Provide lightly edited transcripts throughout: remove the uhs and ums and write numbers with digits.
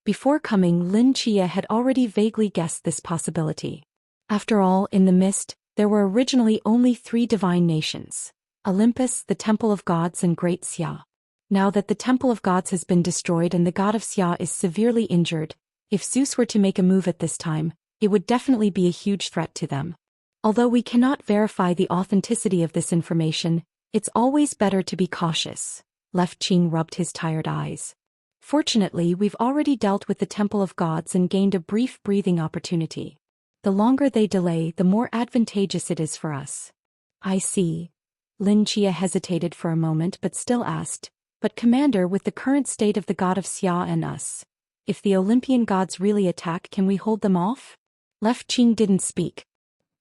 Before coming, Lin Chia had already vaguely guessed this possibility. After all, in the mist, there were originally only 3 divine nations: Olympus, the Temple of Gods, and Great Xia. Now that the Temple of Gods has been destroyed and the god of Xia is severely injured, if Zeus were to make a move at this time, it would definitely be a huge threat to them. Although we cannot verify the authenticity of this information, it's always better to be cautious. Left Qing rubbed his tired eyes. Fortunately, we've already dealt with the Temple of Gods and gained a brief breathing opportunity. The longer they delay, the more advantageous it is for us. I see. Lin Chia hesitated for a moment but still asked, "But Commander, with the current state of the god of Xia and us, if the Olympian gods really attack, can we hold them off?" Left Qing didn't speak.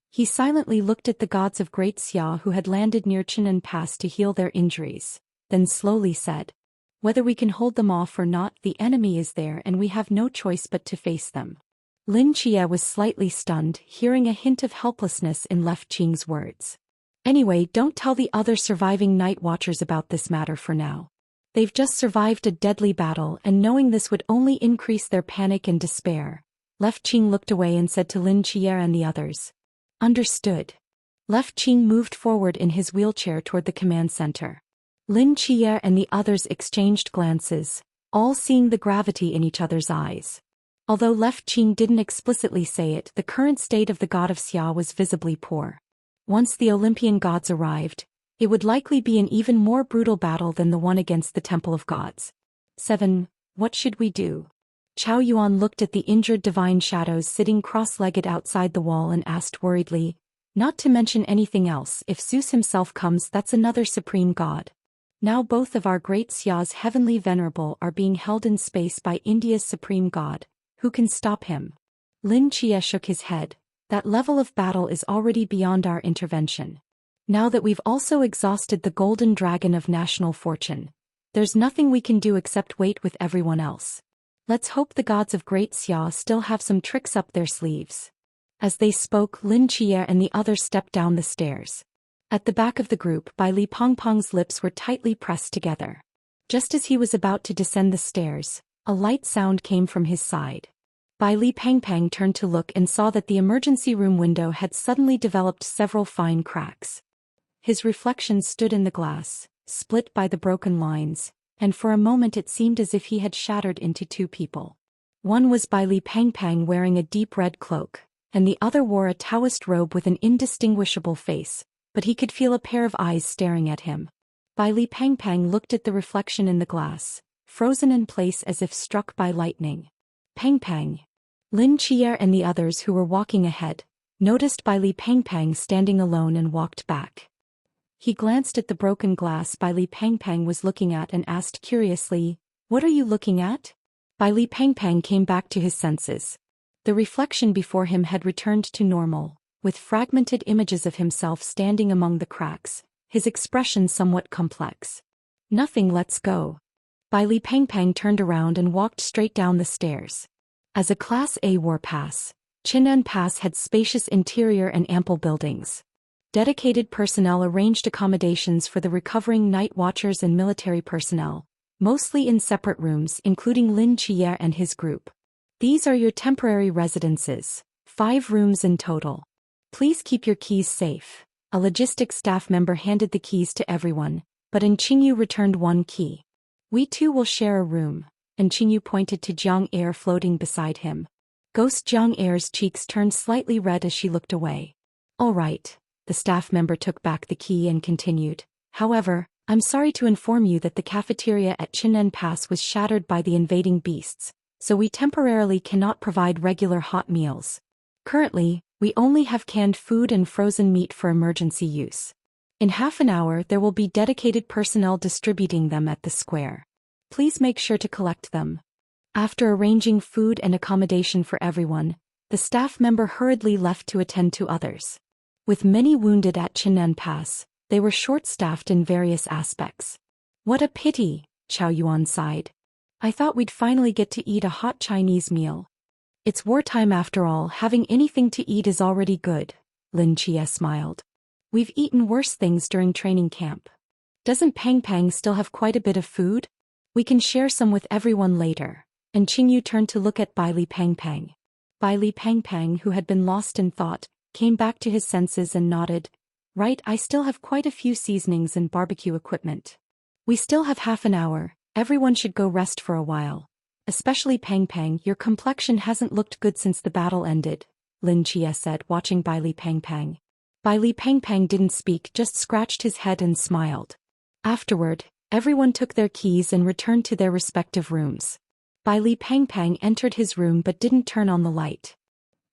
He silently looked at the gods of Great Xia who had landed near Chinen Pass to heal their injuries, then slowly said, "Whether we can hold them off or not, the enemy is there and we have no choice but to face them." Lin Chia was slightly stunned, hearing a hint of helplessness in Left Qing's words. "Anyway, don't tell the other surviving night watchers about this matter for now. They've just survived a deadly battle, and knowing this would only increase their panic and despair." Left Qing looked away and said to Lin Chia and the others, "Understood." Left Qing moved forward in his wheelchair toward the command center. Lin Chia and the others exchanged glances, all seeing the gravity in each other's eyes. Although Left Qing didn't explicitly say it, the current state of the god of Xia was visibly poor. Once the Olympian gods arrived, it would likely be an even more brutal battle than the one against the Temple of Gods. 7. What should we do? Chao Yuan looked at the injured divine shadows sitting cross-legged outside the wall and asked worriedly, "Not to mention anything else, if Zeus himself comes, that's another supreme god. Now both of our great Xia's heavenly venerable are being held in space by India's supreme god. Who can stop him?" Lin Chia shook his head. "That level of battle is already beyond our intervention. Now that we've also exhausted the golden dragon of national fortune, there's nothing we can do except wait with everyone else. Let's hope the gods of Great Xia still have some tricks up their sleeves." As they spoke, Lin Chia and the others stepped down the stairs. At the back of the group, Bai Li Pengpeng's lips were tightly pressed together. Just as he was about to descend the stairs, a light sound came from his side. Bai Li Pengpeng turned to look and saw that the emergency room window had suddenly developed several fine cracks. His reflection stood in the glass, split by the broken lines, and for a moment it seemed as if he had shattered into 2 people. One was Bai Li Pengpeng wearing a deep red cloak, and the other wore a Taoist robe with an indistinguishable face, but he could feel a pair of eyes staring at him. Bai Li Pengpeng looked at the reflection in the glass, frozen in place as if struck by lightning. Pengpeng. Lin Chia and the others who were walking ahead noticed Bai Li Pengpeng standing alone and walked back. He glanced at the broken glass Bai Li Pengpeng was looking at and asked curiously, "What are you looking at?" Bai Li Pengpeng came back to his senses. The reflection before him had returned to normal, with fragmented images of himself standing among the cracks, his expression somewhat complex. "Nothing, let's go." Bai Li Pengpeng turned around and walked straight down the stairs. As a Class A war pass, Chinen Pass had spacious interior and ample buildings. Dedicated personnel arranged accommodations for the recovering night watchers and military personnel, mostly in separate rooms, including Lin Chia and his group. "These are your temporary residences, 5 rooms in total. Please keep your keys safe." A logistics staff member handed the keys to everyone, but Qingyu returned 1 key. "We too will share a room," and Qingyu pointed to Jiang Er floating beside him. Ghost Jiang Er's cheeks turned slightly red as she looked away. "All right." The staff member took back the key and continued. "However, I'm sorry to inform you that the cafeteria at Chinen Pass was shattered by the invading beasts, so we temporarily cannot provide regular hot meals. Currently, we only have canned food and frozen meat for emergency use. In half an hour there will be dedicated personnel distributing them at the square. Please make sure to collect them." After arranging food and accommodation for everyone, the staff member hurriedly left to attend to others. With many wounded at Chinen Pass, they were short-staffed in various aspects. "What a pity," Chao Yuan sighed. "I thought we'd finally get to eat a hot Chinese meal." "It's wartime after all, having anything to eat is already good," Lin Chia smiled. "We've eaten worse things during training camp. Doesn't Peng Peng still have quite a bit of food? We can share some with everyone later." and Qingyu turned to look at Bai Li Pang Pang. Bai Li Pang Pang, who had been lost in thought, came back to his senses and nodded. Right, I still have quite a few seasonings and barbecue equipment. We still have half an hour, everyone should go rest for a while. Especially Pang Pang, your complexion hasn't looked good since the battle ended, Lin Chia said, watching Bai Li Pang Pang. Bai Li Pang Pang didn't speak, just scratched his head and smiled. Afterward, everyone took their keys and returned to their respective rooms. Bai Li Pang Pang entered his room but didn't turn on the light.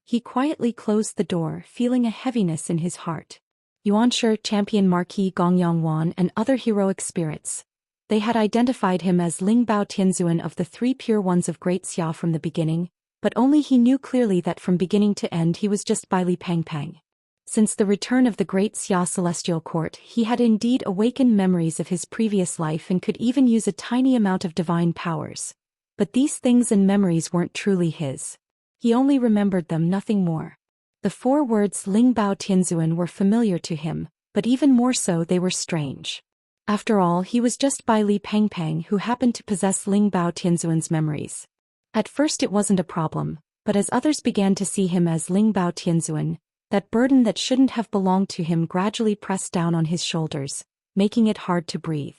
He quietly closed the door, feeling a heaviness in his heart. Yuanshi champion Marquis Gong Yongwan and other heroic spirits. They had identified him as Ling Bao Tianzuan of the three pure ones of Great Xia from the beginning, but only he knew clearly that from beginning to end he was just Bai Li Pang Pang. Since the return of the Great Xia Celestial Court, he had indeed awakened memories of his previous life and could even use a tiny amount of divine powers. But these things and memories weren't truly his. He only remembered them, nothing more. The four words Ling Bao Tianzuan were familiar to him, but even more so they were strange. After all, he was just Bai Li Pang Pang who happened to possess Ling Bao Tianzuan's memories. At first it wasn't a problem, but as others began to see him as Ling Bao Tianzuan, that burden that shouldn't have belonged to him gradually pressed down on his shoulders, making it hard to breathe.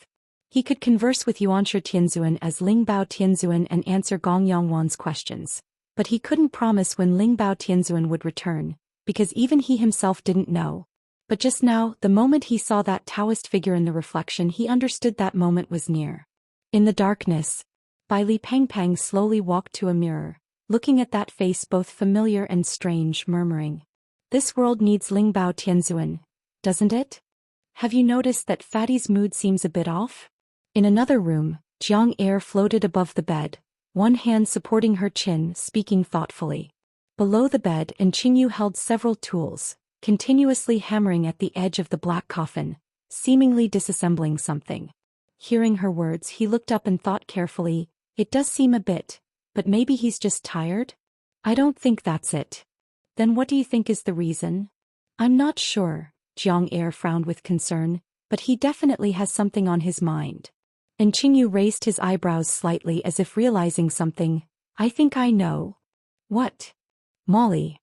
He could converse with Yuanshi Tianzuan as Ling Bao Tianzuan and answer Gong Yongwan's questions, but he couldn't promise when Ling Bao Tianzuan would return, because even he himself didn't know. But just now, the moment he saw that Taoist figure in the reflection, he understood that moment was near. In the darkness, Bai Li Pang Pang slowly walked to a mirror, looking at that face both familiar and strange, murmuring, "This world needs Ling Bao Tianzuan, doesn't it? Have you noticed that Fatty's mood seems a bit off?" In another room, Jiang Air floated above the bed, one hand supporting her chin, speaking thoughtfully. Below the bed, and Qingyu held several tools, continuously hammering at the edge of the black coffin, seemingly disassembling something. Hearing her words, he looked up and thought carefully, "It does seem a bit, but maybe he's just tired? I don't think that's it." "Then what do you think is the reason?" "I'm not sure," Jiang Air frowned with concern, "but he definitely has something on his mind." And Qingyu raised his eyebrows slightly as if realizing something. "I think I know." "What?" "Molly.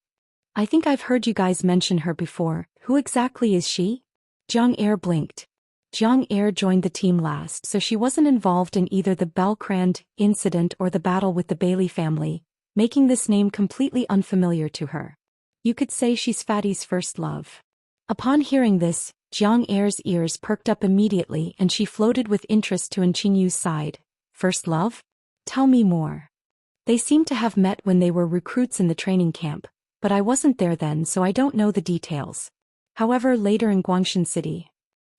I think I've heard you guys mention her before. Who exactly is she?" Jiang Air blinked. Jiang Air joined the team last, so she wasn't involved in either the Belkrand incident or the battle with the Bailey family, making this name completely unfamiliar to her. You could say she's Fatty's first love. Upon hearing this, Jiang Air's ears perked up immediately and she floated with interest to Qinyu's side. "First love? Tell me more." "They seem to have met when they were recruits in the training camp, but I wasn't there then so I don't know the details. However, later in Guangshan City."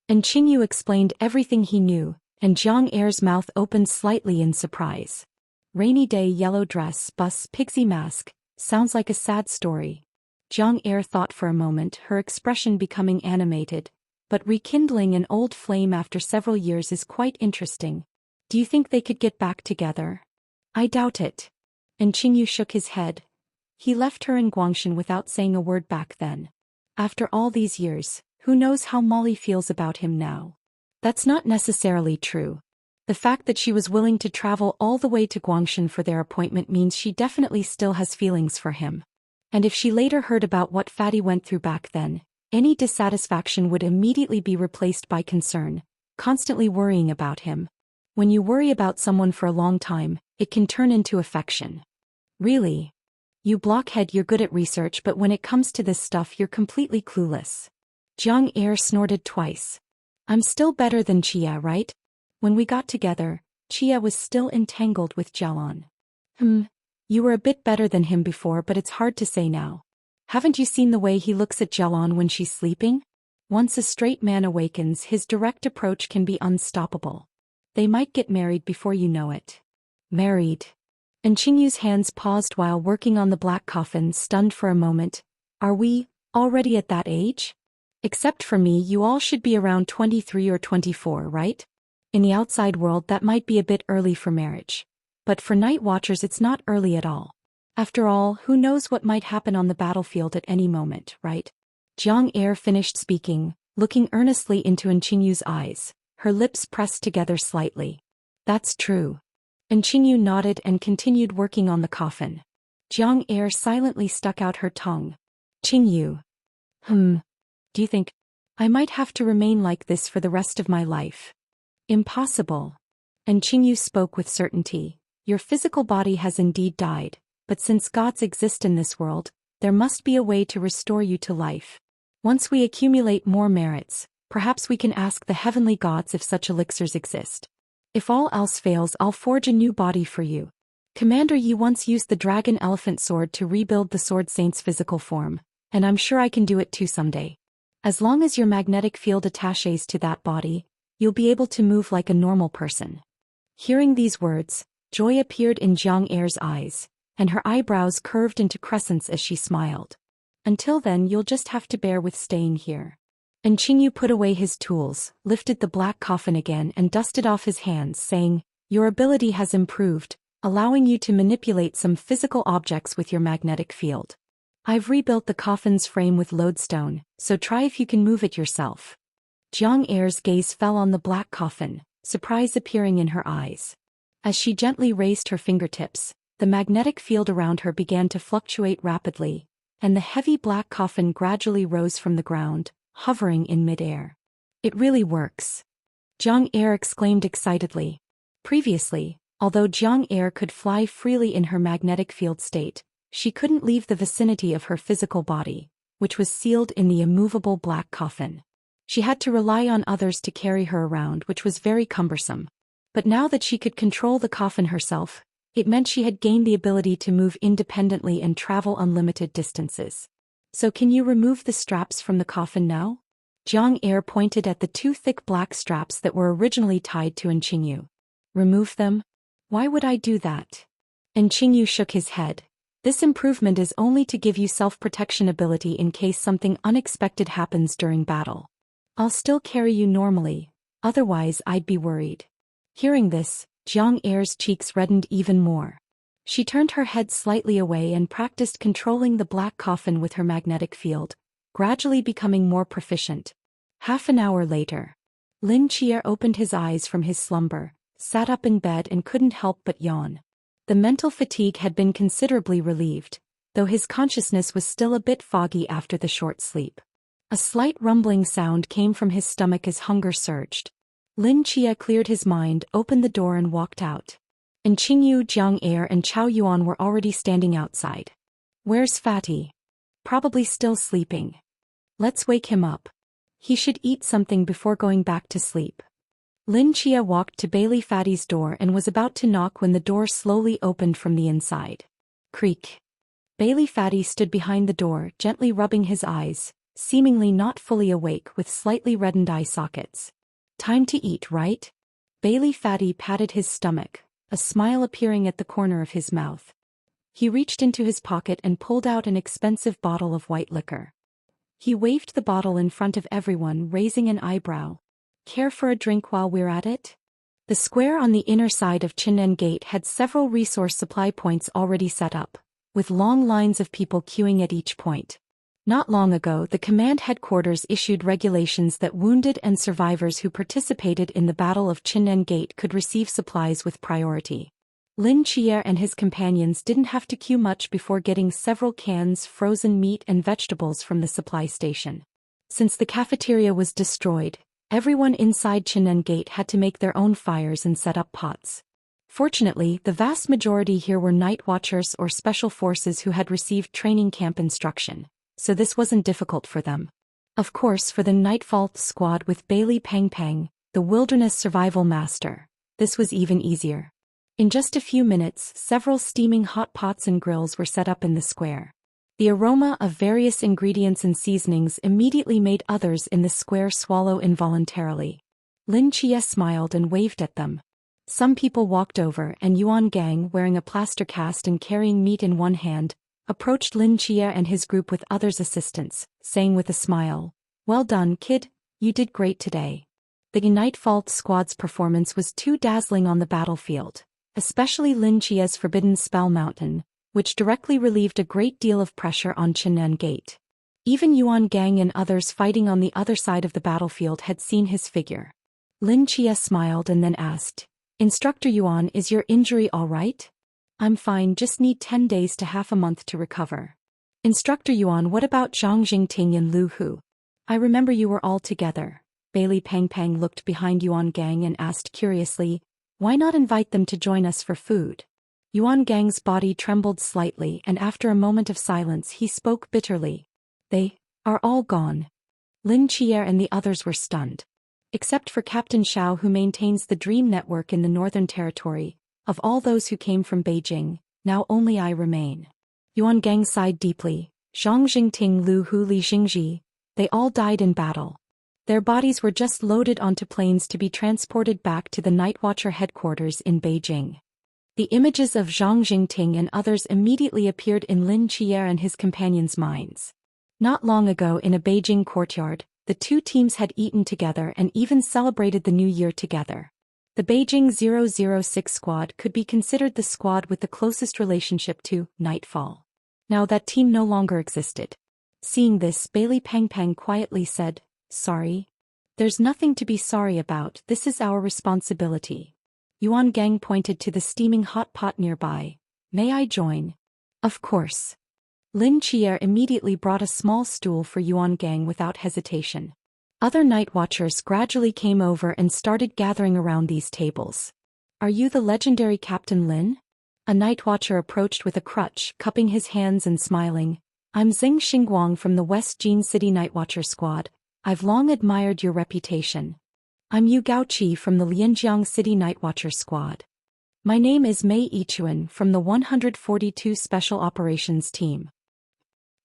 And Qingyu explained everything he knew, and Jiang Air's mouth opened slightly in surprise. "Rainy day, yellow dress, bus, pixie mask, sounds like a sad story." Jiang Air thought for a moment, her expression becoming animated. "But rekindling an old flame after several years is quite interesting. Do you think they could get back together?" "I doubt it." And Qingyu shook his head. He left her in Guangshan without saying a word back then. After all these years, who knows how Molly feels about him now? That's not necessarily true. The fact that she was willing to travel all the way to Guangshan for their appointment means she definitely still has feelings for him. And if she later heard about what Fatty went through back then, any dissatisfaction would immediately be replaced by concern, constantly worrying about him. When you worry about someone for a long time, it can turn into affection. "Really? You blockhead, you're good at research, but when it comes to this stuff you're completely clueless." Jiang Air snorted twice. "I'm still better than Chia, right? When we got together, Chia was still entangled with Jialon." You were a bit better than him before, but it's hard to say now. Haven't you seen the way he looks at Jialon when she's sleeping? Once a straight man awakens, his direct approach can be unstoppable. They might get married before you know it." "Married?" And Qingyu's hands paused while working on the black coffin, stunned for a moment. "Are we already at that age? Except for me, you all should be around 23 or 24, right? In the outside world that might be a bit early for marriage. But for night watchers it's not early at all. After all, who knows what might happen on the battlefield at any moment, right?" Jiang Air finished speaking, looking earnestly into Qinyu's eyes, her lips pressed together slightly. "That's true." And Qingyu nodded and continued working on the coffin. Jiang Er silently stuck out her tongue. Qingyu. Do you think I might have to remain like this for the rest of my life? Impossible. And Qingyu spoke with certainty. Your physical body has indeed died, but since gods exist in this world, there must be a way to restore you to life. Once we accumulate more merits, perhaps we can ask the heavenly gods if such elixirs exist. If all else fails, I'll forge a new body for you. Commander Yi once used the dragon elephant sword to rebuild the sword saint's physical form, and I'm sure I can do it too someday. As long as your magnetic field attaches to that body, you'll be able to move like a normal person. Hearing these words, joy appeared in Jiang Er's eyes, and her eyebrows curved into crescents as she smiled. Until then, you'll just have to bear with staying here. And Qingyu put away his tools, lifted the black coffin again and dusted off his hands, saying, Your ability has improved, allowing you to manipulate some physical objects with your magnetic field. I've rebuilt the coffin's frame with lodestone, so try if you can move it yourself. Jiang Er's gaze fell on the black coffin, surprise appearing in her eyes. As she gently raised her fingertips, the magnetic field around her began to fluctuate rapidly, and the heavy black coffin gradually rose from the ground, hovering in midair. It really works. Jiang Er exclaimed excitedly. Previously, although Jiang Er could fly freely in her magnetic field state, she couldn't leave the vicinity of her physical body, which was sealed in the immovable black coffin. She had to rely on others to carry her around, which was very cumbersome. But now that she could control the coffin herself, it meant she had gained the ability to move independently and travel unlimited distances. So can you remove the straps from the coffin now? Jiang Er pointed at the two thick black straps that were originally tied to Qingyu. Remove them? Why would I do that? Qingyu shook his head. This improvement is only to give you self-protection ability in case something unexpected happens during battle. I'll still carry you normally, otherwise I'd be worried. Hearing this, Jiang Er's cheeks reddened even more. She turned her head slightly away and practiced controlling the black coffin with her magnetic field, gradually becoming more proficient. Half an hour later, Lin Chia opened his eyes from his slumber, sat up in bed and couldn't help but yawn. The mental fatigue had been considerably relieved, though his consciousness was still a bit foggy after the short sleep. A slight rumbling sound came from his stomach as hunger surged. Lin Chia cleared his mind, opened the door and walked out. And Qingyu, Jiang Er and Chao Yuan were already standing outside. Where's Fatty? Probably still sleeping. Let's wake him up. He should eat something before going back to sleep. Lin Chia walked to Bailey Fatty's door and was about to knock when the door slowly opened from the inside. Creak. Bailey Fatty stood behind the door, gently rubbing his eyes, seemingly not fully awake with slightly reddened eye sockets. Time to eat, right? Bailey Fatty patted his stomach, a smile appearing at the corner of his mouth. He reached into his pocket and pulled out an expensive bottle of white liquor. He waved the bottle in front of everyone, raising an eyebrow. Care for a drink while we're at it? The square on the inner side of Chin'en Gate had several resource supply points already set up, with long lines of people queuing at each point. Not long ago, the command headquarters issued regulations that wounded and survivors who participated in the Battle of Chin'en Gate could receive supplies with priority. Lin Chia and his companions didn't have to queue much before getting several cans, frozen meat and vegetables from the supply station. Since the cafeteria was destroyed, everyone inside Chin'en Gate had to make their own fires and set up pots. Fortunately, the vast majority here were night watchers or special forces who had received training camp instruction, so this wasn't difficult for them. Of course, for the Nightfall squad with Bailey Pang Pang, the wilderness survival master, this was even easier. In just a few minutes, several steaming hot pots and grills were set up in the square. The aroma of various ingredients and seasonings immediately made others in the square swallow involuntarily. Lin Chia smiled and waved at them. Some people walked over and Yuan Gang, wearing a plaster cast and carrying meat in one hand, approached Lin Chia and his group with others' assistance, saying with a smile, "Well done, kid, you did great today." The Nightfall squad's performance was too dazzling on the battlefield, especially Lin Chia's forbidden spell mountain, which directly relieved a great deal of pressure on Chin'en Gate. Even Yuan Gang and others fighting on the other side of the battlefield had seen his figure. Lin Chia smiled and then asked, Instructor Yuan, is your injury all right? I'm fine, just need 10 days to half a month to recover. Instructor Yuan, what about Zhang Jingting and Lu Hu? I remember you were all together. Bailey Pang Pang looked behind Yuan Gang and asked curiously, why not invite them to join us for food? Yuan Gang's body trembled slightly, and after a moment of silence he spoke bitterly. They are all gone. Lin Qier and the others were stunned. Except for Captain Xiao, who maintains the Dream Network in the Northern Territory, of all those who came from Beijing, now only I remain. Yuan Gang sighed deeply. Zhang Jingting, Lu Hu, Li Xingji, they all died in battle. Their bodies were just loaded onto planes to be transported back to the Nightwatcher headquarters in Beijing. The images of Zhang Jingting and others immediately appeared in Lin Qier and his companions' minds. Not long ago in a Beijing courtyard, the two teams had eaten together and even celebrated the new year together. The Beijing 006 squad could be considered the squad with the closest relationship to Nightfall. Now that team no longer existed. Seeing this, Bailey Pang Pang quietly said, sorry. There's nothing to be sorry about, this is our responsibility. Yuan Gang pointed to the steaming hot pot nearby. May I join? Of course. Lin Qier immediately brought a small stool for Yuan Gang without hesitation. Other night watchers gradually came over and started gathering around these tables. Are you the legendary Captain Lin? A night watcher approached with a crutch, cupping his hands and smiling. I'm Xing Xingguang from the West Jin City Nightwatcher Squad. I've long admired your reputation. I'm Yu Gaoqi from the Lianjiang City Nightwatcher Squad. My name is Mei Yichuan from the 142 Special Operations Team.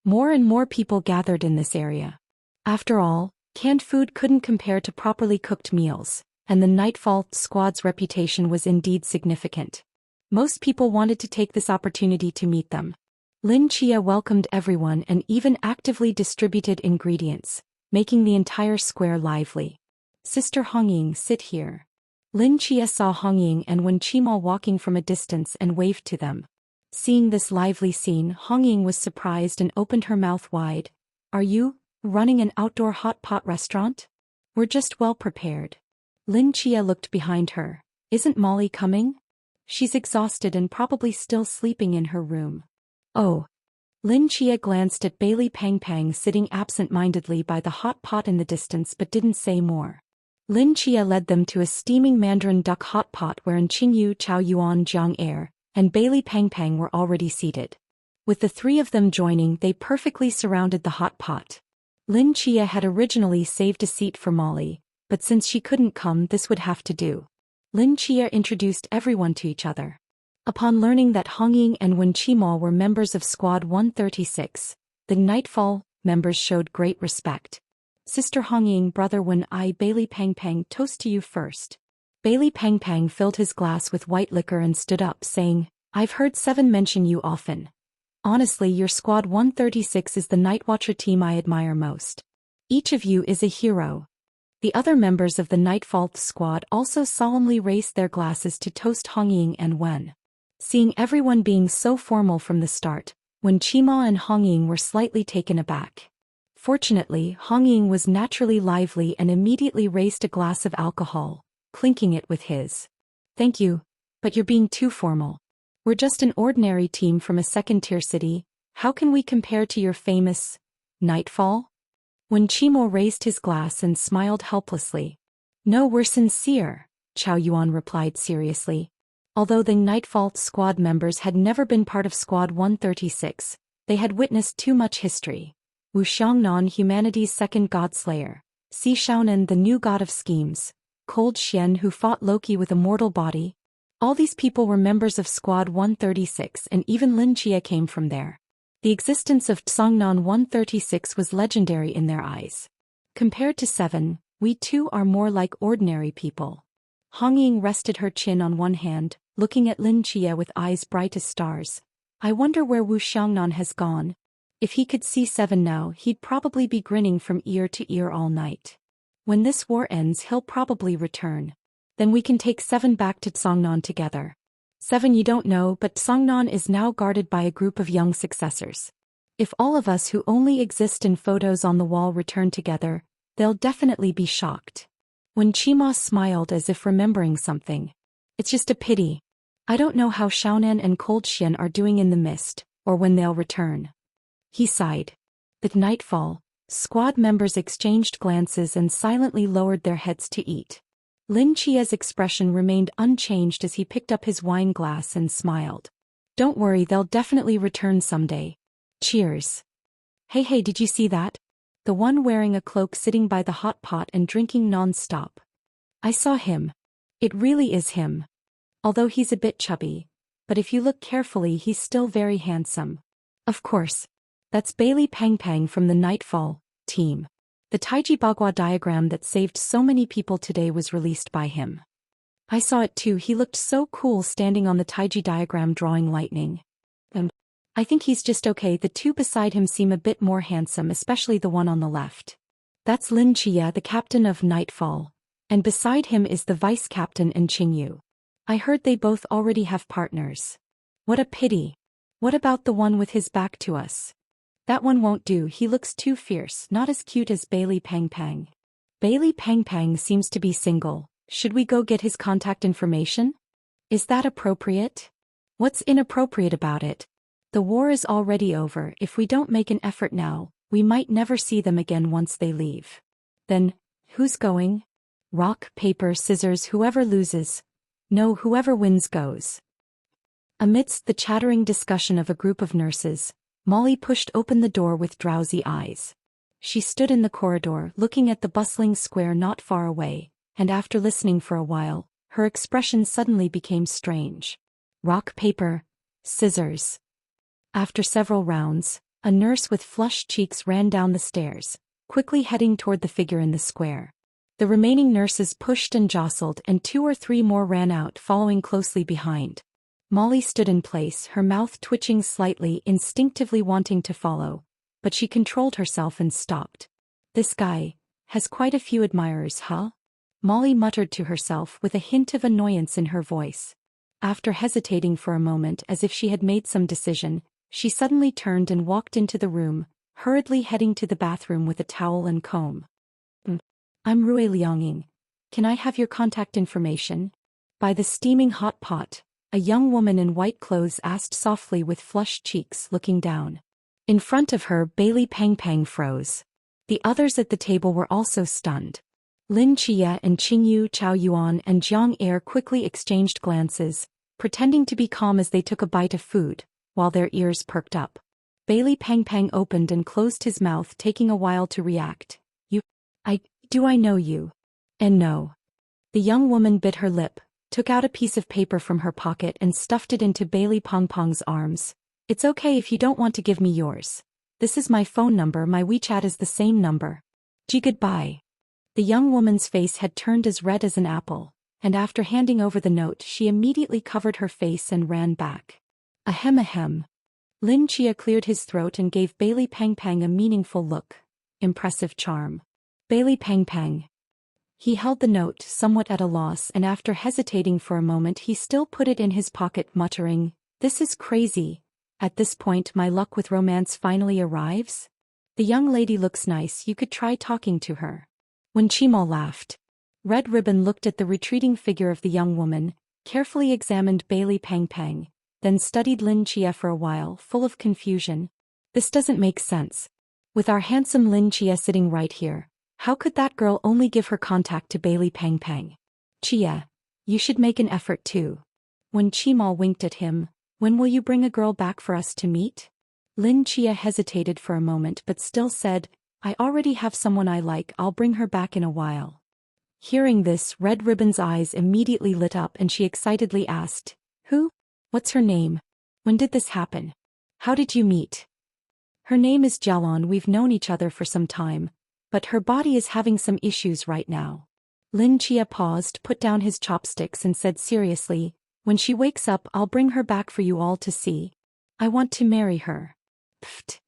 More and more people gathered in this area. After all, canned food couldn't compare to properly cooked meals, and the Nightfall Squad's reputation was indeed significant. Most people wanted to take this opportunity to meet them. Lin Qier welcomed everyone and even actively distributed ingredients, making the entire square lively. Sister Hongying, sit here. Lin Qier saw Hongying and Wen Qimo walking from a distance and waved to them. Seeing this lively scene, Hongying was surprised and opened her mouth wide. Are you running an outdoor hot pot restaurant? We're just well prepared. Lin Qier looked behind her. Isn't Molly coming? She's exhausted and probably still sleeping in her room. Oh. Lin Qier glanced at Bailey Pang Pang sitting absent-mindedly by the hot pot in the distance but didn't say more. Lin Qier led them to a steaming mandarin duck hot pot wherein Qingyu, Chao Yuan, Jiang Er, and Bailey Pang Pang were already seated. With the three of them joining, they perfectly surrounded the hot pot. Lin Qier had originally saved a seat for Molly, but since she couldn't come, this would have to do. Lin Qier introduced everyone to each other. Upon learning that Hongying and Wen Qimo were members of Squad 136, the Nightfall members showed great respect. Sister Hongying, brother Wen, I, Bailey Pang Pang, toast to you first. Bailey Pang Pang filled his glass with white liquor and stood up, saying, I've heard Seven mention you often. Honestly, your Squad 136 is the Nightwatcher team I admire most. Each of you is a hero. The other members of the Nightfall Squad also solemnly raised their glasses to toast Hongying and Wen. Seeing everyone being so formal from the start, Wen Qimo and Hongying were slightly taken aback. Fortunately, Hongying was naturally lively and immediately raised a glass of alcohol, clinking it with his. Thank you, but you're being too formal. We're just an ordinary team from a second-tier city. How can we compare to your famous Nightfall? Wen Qimo raised his glass and smiled helplessly. No, we're sincere, Chao Yuan replied seriously. Although the Nightfall Squad members had never been part of Squad 136, they had witnessed too much history. Wu Xiangnan, humanity's second godslayer. Si Shaonan, the new god of schemes. Cold Xian, who fought Loki with a mortal body. All these people were members of Squad 136, and even Lin Qier came from there. The existence of Tsongnan 136 was legendary in their eyes. Compared to Seven, we too are more like ordinary people. Hongying rested her chin on one hand, looking at Lin Qier with eyes bright as stars. I wonder where Wu Xiangnan has gone. If he could see Seven now, he'd probably be grinning from ear to ear all night. When this war ends, he'll probably return. Then we can take Seven back to Tsongnan together. Seven, you don't know, but Tsongnan is now guarded by a group of young successors. If all of us who only exist in photos on the wall return together, they'll definitely be shocked. When Qimo smiled as if remembering something. It's just a pity. I don't know how Xiaonan and Cold Xian are doing in the mist, or when they'll return. He sighed. At nightfall, squad members exchanged glances and silently lowered their heads to eat. Lin Chia's expression remained unchanged as he picked up his wine glass and smiled. Don't worry, they'll definitely return someday. Cheers. Hey, did you see that? The one wearing a cloak sitting by the hot pot and drinking non-stop. I saw him. It really is him. Although he's a bit chubby, but if you look carefully he's still very handsome. Of course. That's Bailey Pang from the Nightfall team. The Taiji Bagua diagram that saved so many people today was released by him. I saw it too, he looked so cool standing on the Taiji diagram drawing lightning. I think he's just okay, the two beside him seem a bit more handsome, especially the one on the left. That's Lin Chia, the captain of Nightfall, and beside him is the vice captain and Qingyu. I heard they both already have partners. What a pity. What about the one with his back to us? That one won't do, he looks too fierce, not as cute as Bailey Pang. Bailey Pang seems to be single, should we go get his contact information? Is that appropriate? What's inappropriate about it? The war is already over, if we don't make an effort now, we might never see them again once they leave. Then, who's going? Rock, paper, scissors, whoever loses. No, whoever wins goes. Amidst the chattering discussion of a group of nurses, Molly pushed open the door with drowsy eyes. She stood in the corridor, looking at the bustling square not far away, and after listening for a while, her expression suddenly became strange. Rock, paper, scissors. After several rounds, a nurse with flushed cheeks ran down the stairs, quickly heading toward the figure in the square. The remaining nurses pushed and jostled, and 2 or 3 more ran out, following closely behind. Molly stood in place, her mouth twitching slightly, instinctively wanting to follow, but she controlled herself and stopped. This guy has quite a few admirers, huh? Molly muttered to herself with a hint of annoyance in her voice. After hesitating for a moment as if she had made some decision, she suddenly turned and walked into the room, hurriedly heading to the bathroom with a towel and comb. I'm Rui Lianging. Can I have your contact information? By the steaming hot pot, a young woman in white clothes asked softly with flushed cheeks, looking down. In front of her, Bailey Pang froze. The others at the table were also stunned. Lin Chia and Qingyu, Chao Yuan and Jiang Er quickly exchanged glances, pretending to be calm as they took a bite of food, while their ears perked up. Bailey Pang opened and closed his mouth, taking a while to react. Do I know you? And no. The young woman bit her lip, took out a piece of paper from her pocket and stuffed it into Bailey Pang's arms. It's okay if you don't want to give me yours. This is my phone number, my WeChat is the same number. Gee, goodbye. The young woman's face had turned as red as an apple, and after handing over the note she immediately covered her face and ran back. Ahem. Lin Chia cleared his throat and gave Bailey Pang a meaningful look. Impressive charm. Bailey Pang. He held the note, somewhat at a loss, and after hesitating for a moment he still put it in his pocket, muttering, "This is crazy. At this point my luck with romance finally arrives? The young lady looks nice, you could try talking to her." When Chimal laughed, Red Ribbon looked at the retreating figure of the young woman, carefully examined Bailey Pang, then studied Lin Chia for a while, full of confusion. This doesn't make sense. With our handsome Lin Chia sitting right here, how could that girl only give her contact to Bailey Pang? Chia, you should make an effort too. When Chimal winked at him, when will you bring a girl back for us to meet? Lin Chia hesitated for a moment but still said, I already have someone I like, I'll bring her back in a while. Hearing this, Red Ribbon's eyes immediately lit up and she excitedly asked, Who? What's her name? When did this happen? How did you meet? Her name is Jialon, we've known each other for some time, but her body is having some issues right now. Lin Chia paused, put down his chopsticks and said seriously, when she wakes up I'll bring her back for you all to see. I want to marry her. Pfft.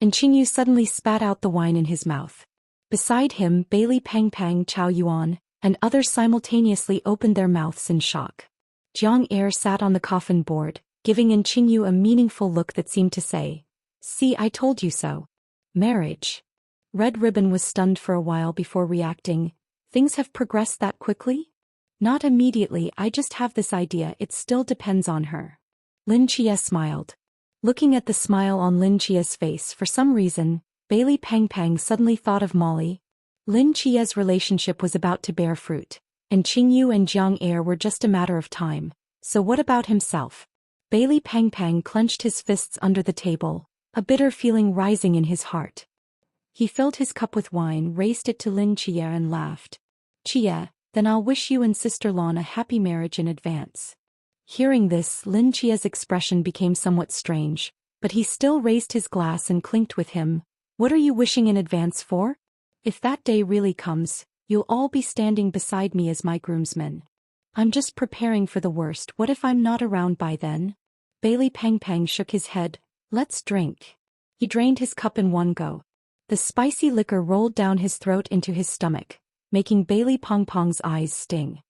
And Qingyu suddenly spat out the wine in his mouth. Beside him, Bailey Pang, Chao Yuan, and others simultaneously opened their mouths in shock. Jiang Er sat on the coffin board, giving Qingyu a meaningful look that seemed to say, See, I told you so. Marriage. Red Ribbon was stunned for a while before reacting. Things have progressed that quickly? Not immediately, I just have this idea, it still depends on her. Lin Chia smiled. Looking at the smile on Lin Chia's face for some reason, Bailey Pang Pang suddenly thought of Molly. Lin Chia's relationship was about to bear fruit, and Qingyu and Jiang Er were just a matter of time. So what about himself? Bailey Pang Pang clenched his fists under the table, a bitter feeling rising in his heart. He filled his cup with wine, raised it to Lin Chia and laughed. Chia, then I'll wish you and Sister Lon a happy marriage in advance. Hearing this, Lin Chia's expression became somewhat strange, but he still raised his glass and clinked with him. What are you wishing in advance for? If that day really comes, you'll all be standing beside me as my groomsmen. I'm just preparing for the worst. What if I'm not around by then? Bailey Pang Pang shook his head. Let's drink. He drained his cup in one go. The spicy liquor rolled down his throat into his stomach, making Bailey Pong Pong's eyes sting.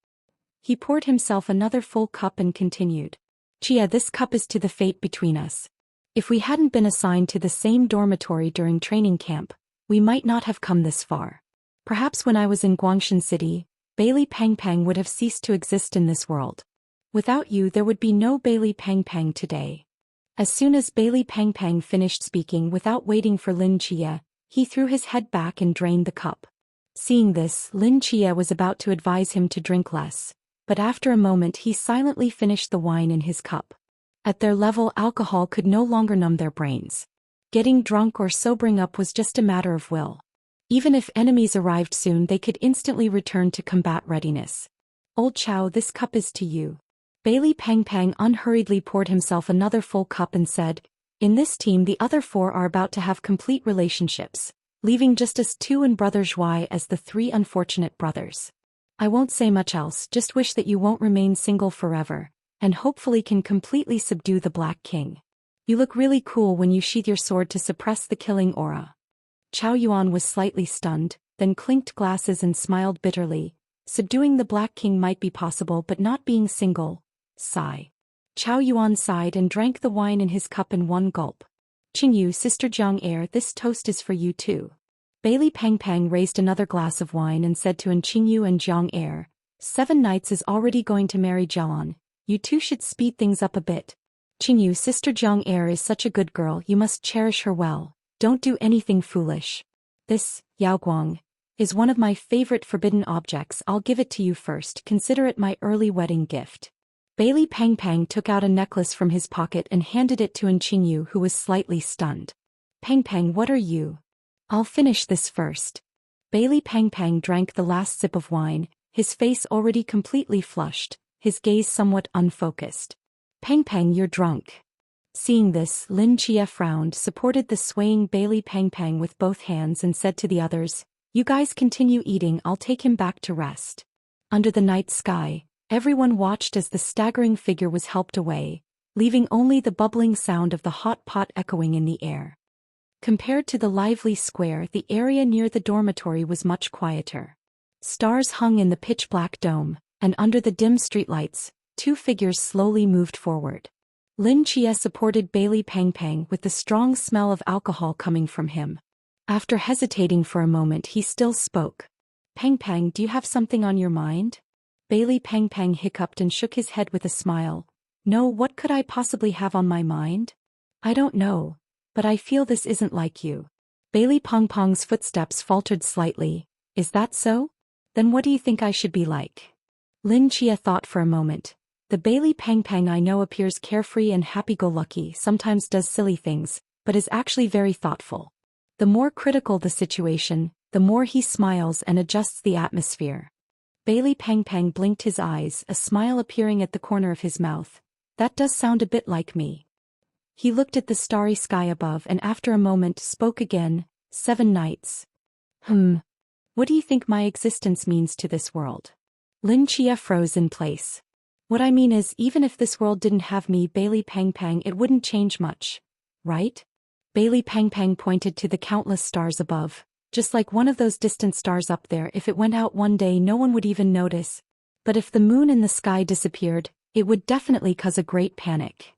He poured himself another full cup and continued. Chia, this cup is to the fate between us. If we hadn't been assigned to the same dormitory during training camp, we might not have come this far. Perhaps when I was in Guangshan City, Bailey Pang Pang would have ceased to exist in this world. Without you there would be no Bailey Pang Pang today. As soon as Bailey Pang Pang finished speaking without waiting for Lin Chia, he threw his head back and drained the cup. Seeing this, Lin Chia was about to advise him to drink less, but after a moment he silently finished the wine in his cup. At their level, alcohol could no longer numb their brains. Getting drunk or sobering up was just a matter of will. Even if enemies arrived soon, they could instantly return to combat readiness. Old Chow, this cup is to you. Bailey Pang Pang unhurriedly poured himself another full cup and said, in this team the other four are about to have complete relationships, leaving just us two and Brother Zhuai as the three unfortunate brothers. I won't say much else, just wish that you won't remain single forever, and hopefully can completely subdue the Black King. You look really cool when you sheath your sword to suppress the killing aura. Chow Yuan was slightly stunned, then clinked glasses and smiled bitterly. Subduing the Black King might be possible, but not being single. Sigh. Chow Yuan sighed and drank the wine in his cup in one gulp. Qingyu, Sister Jiang Er, this toast is for you too. Bailey Pang Pang raised another glass of wine and said to Qingyu and Jiang Er, 7 Nights is already going to marry Jialan. You two should speed things up a bit. Qingyu, Sister Jiang Er is such a good girl, you must cherish her well. Don't do anything foolish. This, Yao Guang, is one of my favorite forbidden objects. I'll give it to you first. Consider it my early wedding gift. Bailey Pang Pang took out a necklace from his pocket and handed it to Qingyu, who was slightly stunned. Pang Pang, what are you? I'll finish this first. Bailey Pang Pang drank the last sip of wine, his face already completely flushed, his gaze somewhat unfocused. Pang Pang, you're drunk. Seeing this, Lin Chia frowned, supported the swaying Bailey Pang Pang with both hands and said to the others, you guys continue eating, I'll take him back to rest. Under the night sky, everyone watched as the staggering figure was helped away, leaving only the bubbling sound of the hot pot echoing in the air. Compared to the lively square, the area near the dormitory was much quieter. Stars hung in the pitch-black dome, and under the dim streetlights, 2 figures slowly moved forward. Lin Chia supported Bailey Pang Pang with the strong smell of alcohol coming from him. After hesitating for a moment, he still spoke. Pang Pang, do you have something on your mind? Bailey Pang Pang hiccuped and shook his head with a smile. No, what could I possibly have on my mind? I don't know, but I feel this isn't like you. Bailey Pong Pong's footsteps faltered slightly. Is that so? Then what do you think I should be like? Lin Chia thought for a moment. The Bailey Pang Pang I know appears carefree and happy-go-lucky, sometimes does silly things, but is actually very thoughtful. The more critical the situation, the more he smiles and adjusts the atmosphere. Bailey Pang Pang blinked his eyes, a smile appearing at the corner of his mouth. That does sound a bit like me. He looked at the starry sky above and after a moment spoke again. 7 nights. What do you think my existence means to this world? Lin Chia froze in place. What I mean is, even if this world didn't have me, Bailey Pang Pang, it wouldn't change much, right? Bailey Pang Pang pointed to the countless stars above. Just like one of those distant stars up there, if it went out one day no one would even notice. But if the moon in the sky disappeared, it would definitely cause a great panic.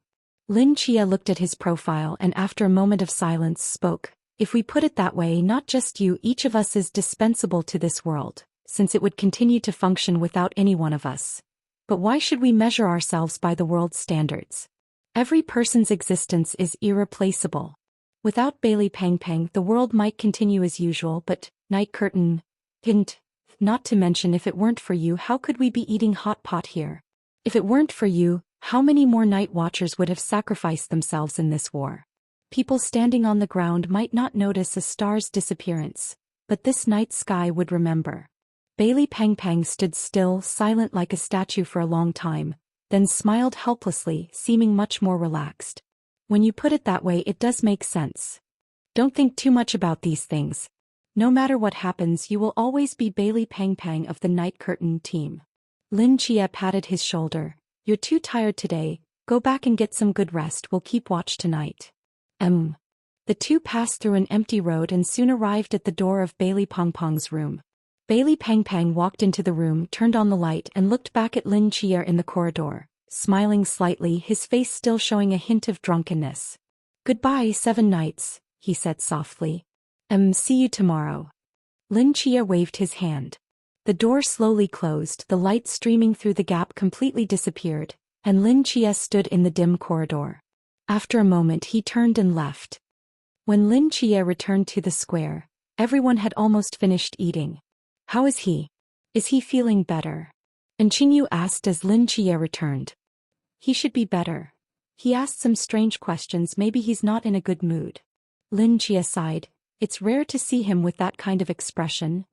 Lin Chia looked at his profile and after a moment of silence spoke. If we put it that way, not just you, each of us is dispensable to this world. since it would continue to function without any one of us. But why should we measure ourselves by the world's standards? Every person's existence is irreplaceable. Without Bailey Pang Pang, the world might continue as usual, but, night curtain, hint, not to mention if it weren't for you, how could we be eating hot pot here? If it weren't for you, how many more night watchers would have sacrificed themselves in this war? People standing on the ground might not notice a star's disappearance, but this night sky would remember. Bailey Pang Pang stood still, silent like a statue for a long time, then smiled helplessly, seeming much more relaxed. When you put it that way, it does make sense. Don't think too much about these things. No matter what happens, you will always be Bailey Pang Pang of the Night Curtain team. Lin Chia patted his shoulder. You're too tired today, go back and get some good rest, we'll keep watch tonight. The two passed through an empty road and soon arrived at the door of Bailey Pang Pang's room. Bailey Pang Pang walked into the room, turned on the light and looked back at Lin Chia in the corridor, smiling slightly, his face still showing a hint of drunkenness. Goodbye, 7 nights, he said softly. See you tomorrow. Lin Chia waved his hand. The door slowly closed, the light streaming through the gap completely disappeared, and Lin Chia stood in the dim corridor. After a moment he turned and left. When Lin Chia returned to the square, everyone had almost finished eating. How is he? Is he feeling better? And Qingyu asked as Lin Chia returned. He should be better. He asked some strange questions, maybe he's not in a good mood. Lin Chia sighed. It's rare to see him with that kind of expression.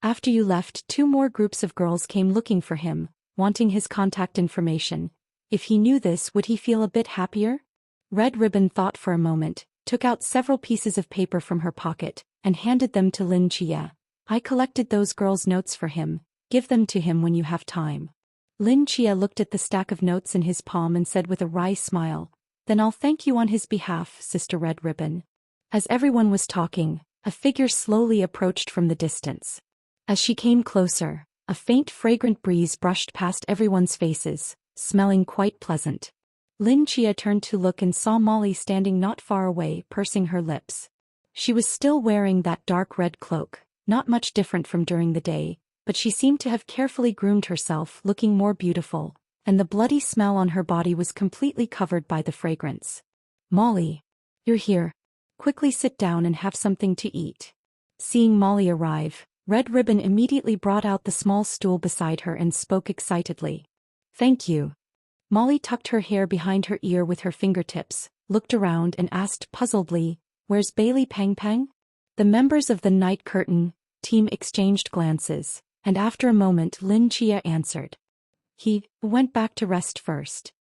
After you left, 2 more groups of girls came looking for him, wanting his contact information. If he knew this, would he feel a bit happier? Red Ribbon thought for a moment, took out several pieces of paper from her pocket, and handed them to Lin Chia. I collected those girls' notes for him, give them to him when you have time. Lin Chia looked at the stack of notes in his palm and said with a wry smile, Then I'll thank you on his behalf, Sister Red Ribbon. As everyone was talking, a figure slowly approached from the distance. As she came closer, a faint fragrant breeze brushed past everyone's faces, smelling quite pleasant. Lin Chia turned to look and saw Molly standing not far away, pursing her lips. She was still wearing that dark red cloak, not much different from during the day, but she seemed to have carefully groomed herself, looking more beautiful, and the bloody smell on her body was completely covered by the fragrance. Molly, you're here. Quickly sit down and have something to eat. Seeing Molly arrive, Red Ribbon immediately brought out the small stool beside her and spoke excitedly. Thank you. Molly tucked her hair behind her ear with her fingertips, looked around and asked puzzledly, Where's Bailey Pang Pang? The members of the Night Curtain team exchanged glances, and after a moment Lin Chia answered. He went back to rest first.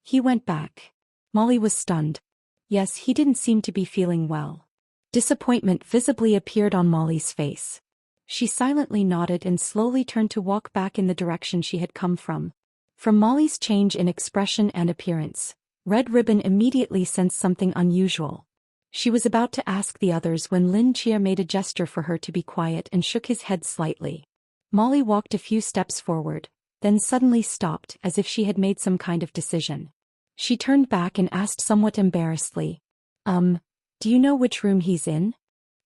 He went back. Molly was stunned. Yes, he didn't seem to be feeling well. Disappointment visibly appeared on Molly's face. She silently nodded and slowly turned to walk back in the direction she had come from. From Molly's change in expression and appearance, Red Ribbon immediately sensed something unusual. She was about to ask the others when Lin Chia made a gesture for her to be quiet and shook his head slightly. Molly walked a few steps forward, then suddenly stopped as if she had made some kind of decision. She turned back and asked somewhat embarrassedly, do you know which room he's in?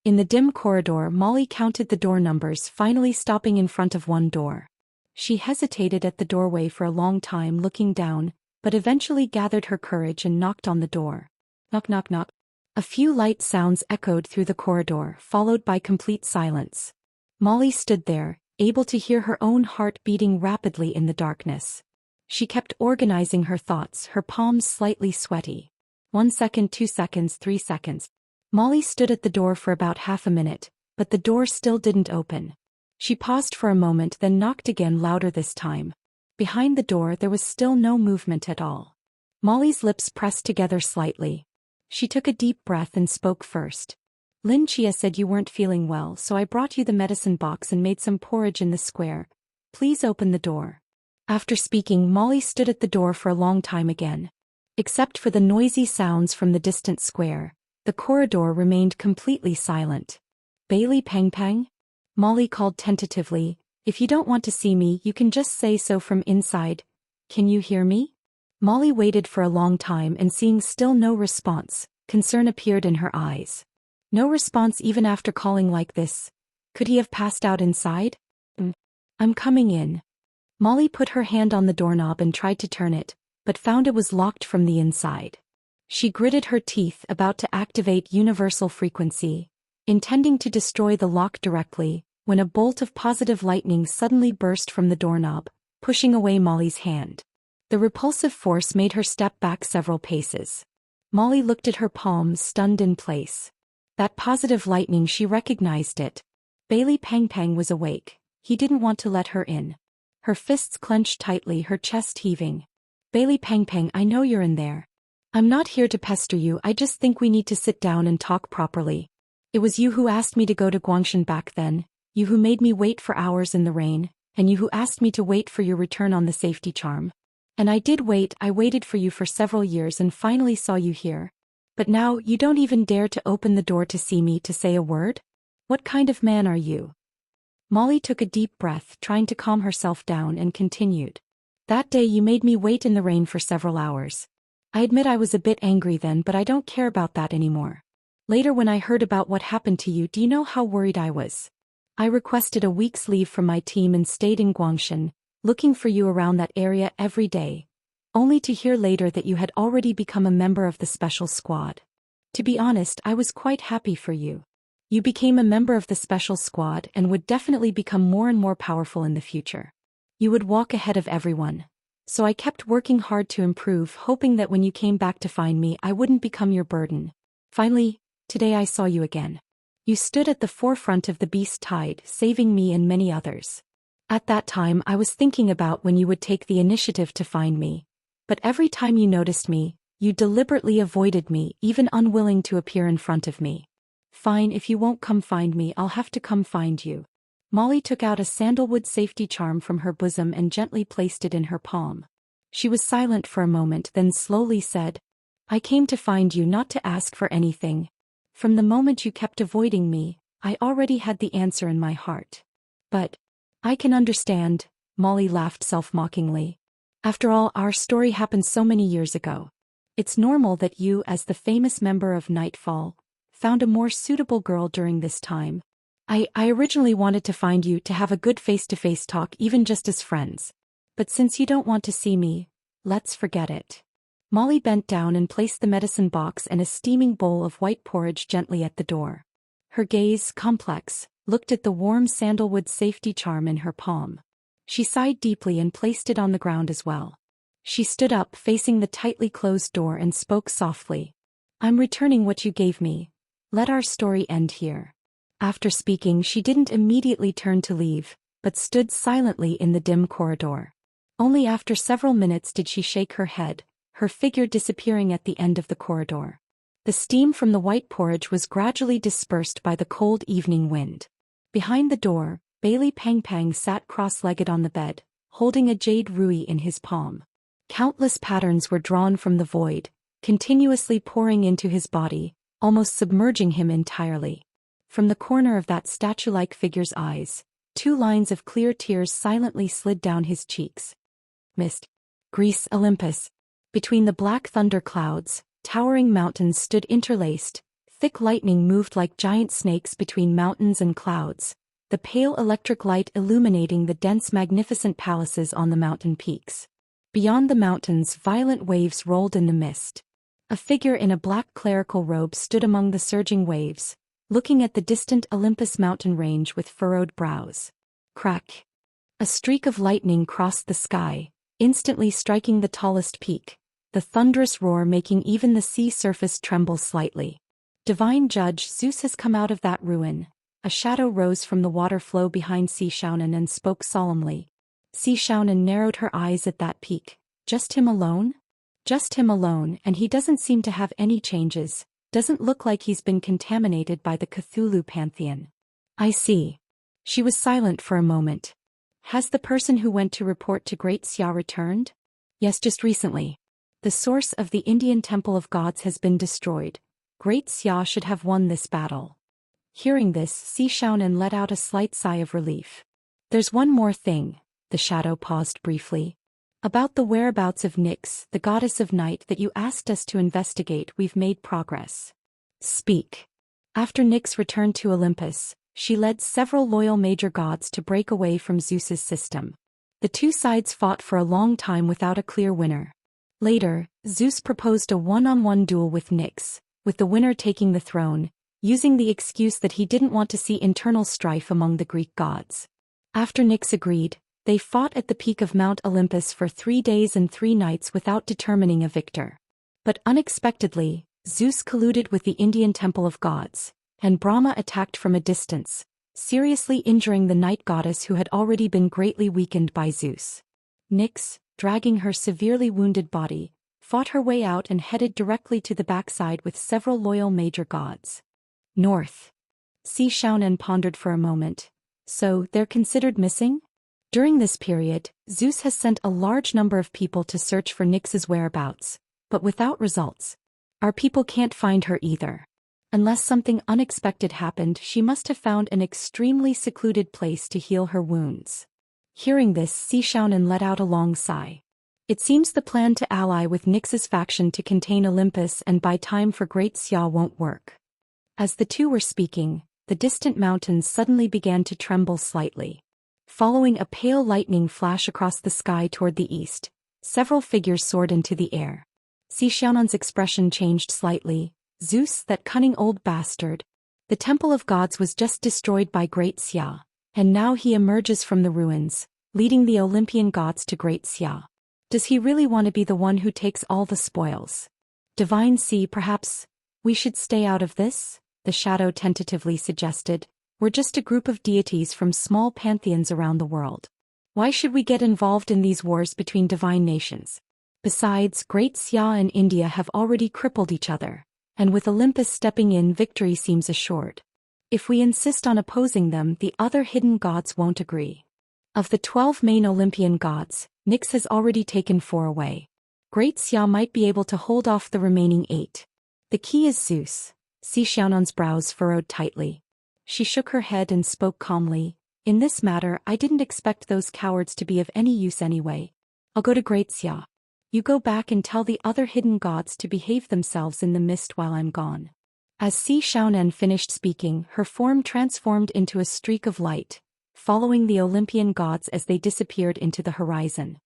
In the dim corridor, Molly counted the door numbers, finally stopping in front of one door. She hesitated at the doorway for a long time, looking down, but eventually gathered her courage and knocked on the door. Knock, knock, knock. A few light sounds echoed through the corridor, followed by complete silence. Molly stood there, able to hear her own heart beating rapidly in the darkness. She kept organizing her thoughts, her palms slightly sweaty. 1 second, 2 seconds, 3 seconds. Molly stood at the door for about half a minute, but the door still didn't open. She paused for a moment, then knocked again, louder this time. Behind the door there was still no movement at all. Molly's lips pressed together slightly. She took a deep breath and spoke first. Lin Chia said you weren't feeling well, so I brought you the medicine box and made some porridge in the square. Please open the door. After speaking, Molly stood at the door for a long time again. Except for the noisy sounds from the distant square, the corridor remained completely silent. Bailey Pang Pang? Molly called tentatively. If you don't want to see me, you can just say so from inside. Can you hear me? Molly waited for a long time and seeing still no response, concern appeared in her eyes. No response even after calling like this. Could he have passed out inside? I'm coming in. Molly put her hand on the doorknob and tried to turn it, but found it was locked from the inside. She gritted her teeth, about to activate universal frequency, intending to destroy the lock directly, when a bolt of positive lightning suddenly burst from the doorknob, pushing away Molly's hand. The repulsive force made her step back several paces. Molly looked at her palms, stunned in place. That positive lightning, she recognized it. Bailey Pang Pang was awake. He didn't want to let her in. Her fists clenched tightly, her chest heaving. Bailey Pang Pang, I know you're in there. I'm not here to pester you, I just think we need to sit down and talk properly. It was you who asked me to go to Guangshan back then, you who made me wait for hours in the rain, and you who asked me to wait for your return on the safety charm. And I did wait, I waited for you for several years and finally saw you here. But now, you don't even dare to open the door to see me, to say a word? What kind of man are you? Molly took a deep breath, trying to calm herself down, and continued. That day you made me wait in the rain for several hours. I admit I was a bit angry then, but I don't care about that anymore. Later, when I heard about what happened to you, do you know how worried I was? I requested a week's leave from my team and stayed in Guangshan, looking for you around that area every day, only to hear later that you had already become a member of the special squad. To be honest, I was quite happy for you. You became a member of the special squad and would definitely become more and more powerful in the future. You would walk ahead of everyone. So I kept working hard to improve, hoping that when you came back to find me, I wouldn't become your burden. Finally, today I saw you again. You stood at the forefront of the beast tide, saving me and many others. At that time, I was thinking about when you would take the initiative to find me. But every time you noticed me, you deliberately avoided me, even unwilling to appear in front of me. Fine, if you won't come find me, I'll have to come find you. Molly took out a sandalwood safety charm from her bosom and gently placed it in her palm. She was silent for a moment, then slowly said, I came to find you, not to ask for anything. From the moment you kept avoiding me, I already had the answer in my heart. But I can understand, Molly laughed self-mockingly. After all, our story happened so many years ago. It's normal that you, as the famous member of Nightfall, found a more suitable girl during this time. I originally wanted to find you to have a good face-to-face talk, even just as friends. But since you don't want to see me, let's forget it. Molly bent down and placed the medicine box and a steaming bowl of white porridge gently at the door. Her gaze, complex, looked at the warm sandalwood safety charm in her palm. She sighed deeply and placed it on the ground as well. She stood up, facing the tightly closed door, and spoke softly. I'm returning what you gave me. Let our story end here. After speaking, she didn't immediately turn to leave, but stood silently in the dim corridor. Only after several minutes did she shake her head, her figure disappearing at the end of the corridor. The steam from the white porridge was gradually dispersed by the cold evening wind. Behind the door, Bailey Pang Pang sat cross-legged on the bed, holding a jade ruby in his palm. Countless patterns were drawn from the void, continuously pouring into his body, almost submerging him entirely. From the corner of that statue-like figure's eyes, 2 lines of clear tears silently slid down his cheeks. Mist. Greece, Olympus. Between the black thunder clouds, towering mountains stood interlaced, thick lightning moved like giant snakes between mountains and clouds, the pale electric light illuminating the dense magnificent palaces on the mountain peaks. Beyond the mountains, violent waves rolled in the mist. A figure in a black clerical robe stood among the surging waves, looking at the distant Olympus mountain range with furrowed brows. Crack! A streak of lightning crossed the sky, instantly striking the tallest peak, the thunderous roar making even the sea surface tremble slightly. Divine Judge, Zeus has come out of that ruin. A shadow rose from the water flow behind Sishaunan and spoke solemnly. Sishaunan narrowed her eyes at that peak. Just him alone? Just him alone, and he doesn't seem to have any changes. Doesn't look like he's been contaminated by the Cthulhu pantheon. I see. She was silent for a moment. Has the person who went to report to Great Xia returned? Yes, just recently. The source of the Indian Temple of Gods has been destroyed. Great Xia should have won this battle. Hearing this, Sishaunan let out a slight sigh of relief. There's one more thing, the shadow paused briefly. About the whereabouts of Nyx, the goddess of night that you asked us to investigate, we've made progress. Speak. After Nyx returned to Olympus, she led several loyal major gods to break away from Zeus's system. The two sides fought for a long time without a clear winner. Later, Zeus proposed a one-on-one duel with Nyx, with the winner taking the throne, using the excuse that he didn't want to see internal strife among the Greek gods. After Nyx agreed, they fought at the peak of Mount Olympus for 3 days and 3 nights without determining a victor. But unexpectedly, Zeus colluded with the Indian temple of gods, and Brahma attacked from a distance, seriously injuring the night goddess who had already been greatly weakened by Zeus. Nyx, dragging her severely wounded body, fought her way out and headed directly to the backside with several loyal major gods. North. S160 pondered for a moment. So, they're considered missing? During this period, Zeus has sent a large number of people to search for Nyx's whereabouts, but without results. Our people can't find her either. Unless something unexpected happened, she must have found an extremely secluded place to heal her wounds. Hearing this, S160 let out a long sigh. It seems the plan to ally with Nyx's faction to contain Olympus and buy time for Great Xia won't work. As the two were speaking, the distant mountains suddenly began to tremble slightly. Following a pale lightning flash across the sky toward the east, several figures soared into the air. S160's expression changed slightly. Zeus, that cunning old bastard. The temple of gods was just destroyed by Great Xia, and now he emerges from the ruins, leading the Olympian gods to Great Xia. Does he really want to be the one who takes all the spoils? Divine Sea, perhaps we should stay out of this? The shadow tentatively suggested. We're just a group of deities from small pantheons around the world. Why should we get involved in these wars between divine nations? Besides, Great Xia and India have already crippled each other, and with Olympus stepping in, victory seems assured. If we insist on opposing them, the other hidden gods won't agree. Of the 12 main Olympian gods, Nyx has already taken 4 away. Great Xia might be able to hold off the remaining 8. The key is Zeus. S160's brows furrowed tightly. She shook her head and spoke calmly. In this matter, I didn't expect those cowards to be of any use anyway. I'll go to Great Xia. You go back and tell the other hidden gods to behave themselves in the mist while I'm gone. As S160 finished speaking, her form transformed into a streak of light, following the Olympian gods as they disappeared into the horizon.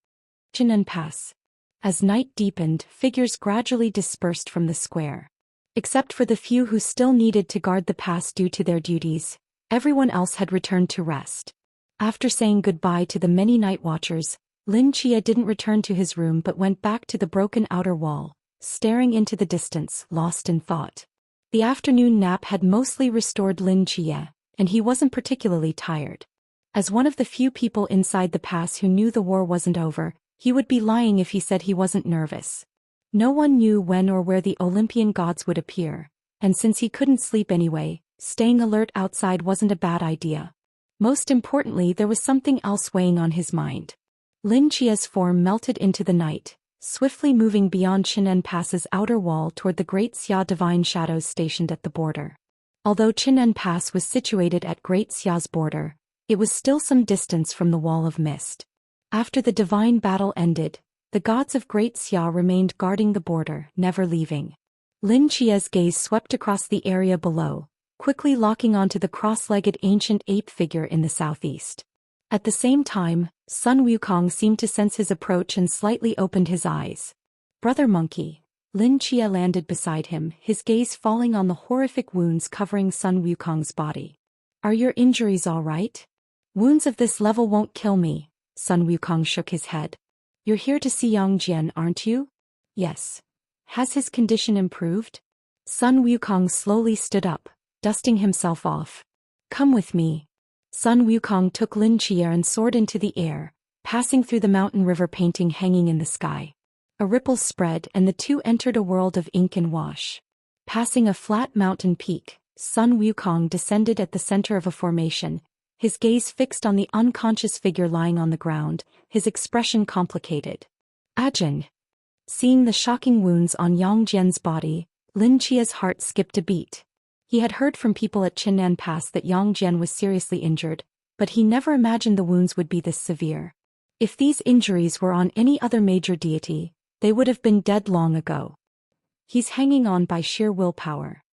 Qinan Pass. As night deepened, figures gradually dispersed from the square. Except for the few who still needed to guard the pass due to their duties, everyone else had returned to rest. After saying goodbye to the many night watchers, Lin Chia didn't return to his room but went back to the broken outer wall, staring into the distance, lost in thought. The afternoon nap had mostly restored Lin Chia, and he wasn't particularly tired. As one of the few people inside the pass who knew the war wasn't over, he would be lying if he said he wasn't nervous. No one knew when or where the Olympian gods would appear, and since he couldn't sleep anyway, staying alert outside wasn't a bad idea. Most importantly, there was something else weighing on his mind. Lin Chia's form melted into the night, swiftly moving beyond Qinan Pass's outer wall toward the Great Xia divine shadows stationed at the border. Although Qinan Pass was situated at Great Xia's border, it was still some distance from the wall of mist. After the divine battle ended, the gods of Great Xia remained guarding the border, never leaving. Lin Chia's gaze swept across the area below, quickly locking onto the cross-legged ancient ape figure in the southeast. At the same time, Sun Wukong seemed to sense his approach and slightly opened his eyes. Brother Monkey. Lin Chia landed beside him, his gaze falling on the horrific wounds covering Sun Wukong's body. Are your injuries all right? Wounds of this level won't kill me. Sun Wukong shook his head. You're here to see Yang Jian, aren't you? Yes. Has his condition improved? Sun Wukong slowly stood up, dusting himself off. Come with me. Sun Wukong took Lin Chia and soared into the air, passing through the mountain river painting hanging in the sky. A ripple spread and the two entered a world of ink and wash. Passing a flat mountain peak, Sun Wukong descended at the center of a formation, his gaze fixed on the unconscious figure lying on the ground, his expression complicated. Ajahn. Seeing the shocking wounds on Yang Jian's body, Lin Chia's heart skipped a beat. He had heard from people at Qinan Pass that Yang Jian was seriously injured, but he never imagined the wounds would be this severe. If these injuries were on any other major deity, they would have been dead long ago. He's hanging on by sheer willpower.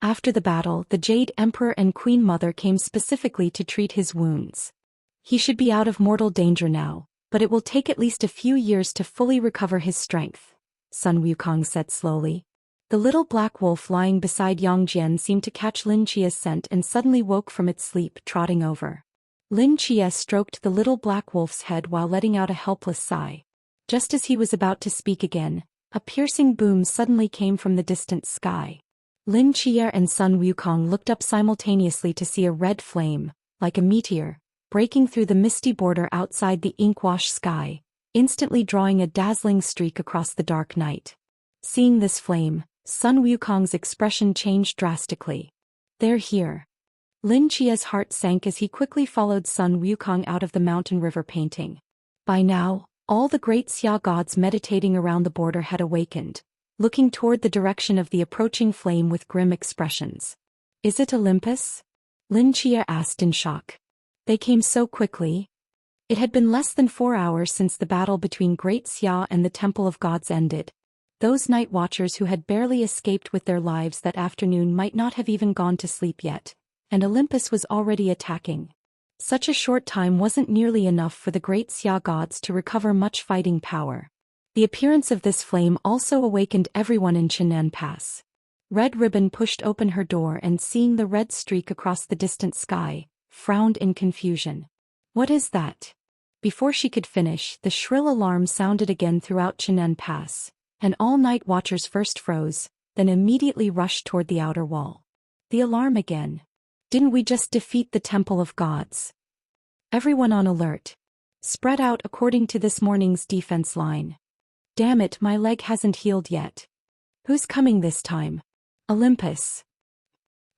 After the battle, the Jade Emperor and Queen Mother came specifically to treat his wounds. He should be out of mortal danger now, but it will take at least a few years to fully recover his strength, Sun Wukong said slowly. The little black wolf lying beside Yang Jian seemed to catch Lin Chia's scent and suddenly woke from its sleep, trotting over. Lin Chia stroked the little black wolf's head while letting out a helpless sigh. Just as he was about to speak again, a piercing boom suddenly came from the distant sky. Lin Chia and Sun Wukong looked up simultaneously to see a red flame, like a meteor, breaking through the misty border outside the ink-washed sky, instantly drawing a dazzling streak across the dark night. Seeing this flame, Sun Wukong's expression changed drastically. They're here. Lin Chia's heart sank as he quickly followed Sun Wukong out of the mountain river painting. By now, all the great Xia gods meditating around the border had awakened, looking toward the direction of the approaching flame with grim expressions. Is it Olympus? Lin Chia asked in shock. They came so quickly. It had been less than 4 hours since the battle between Great Xia and the Temple of Gods ended. Those night watchers who had barely escaped with their lives that afternoon might not have even gone to sleep yet, and Olympus was already attacking. Such a short time wasn't nearly enough for the Great Xia gods to recover much fighting power. The appearance of this flame also awakened everyone in Cheng'an Pass. Red Ribbon pushed open her door and, seeing the red streak across the distant sky, frowned in confusion. What is that? Before she could finish, the shrill alarm sounded again throughout Cheng'an Pass, and all night watchers first froze, then immediately rushed toward the outer wall. The alarm again. Didn't we just defeat the Temple of Gods? Everyone on alert. Spread out according to this morning's defense line. Damn it, my leg hasn't healed yet. Who's coming this time? Olympus.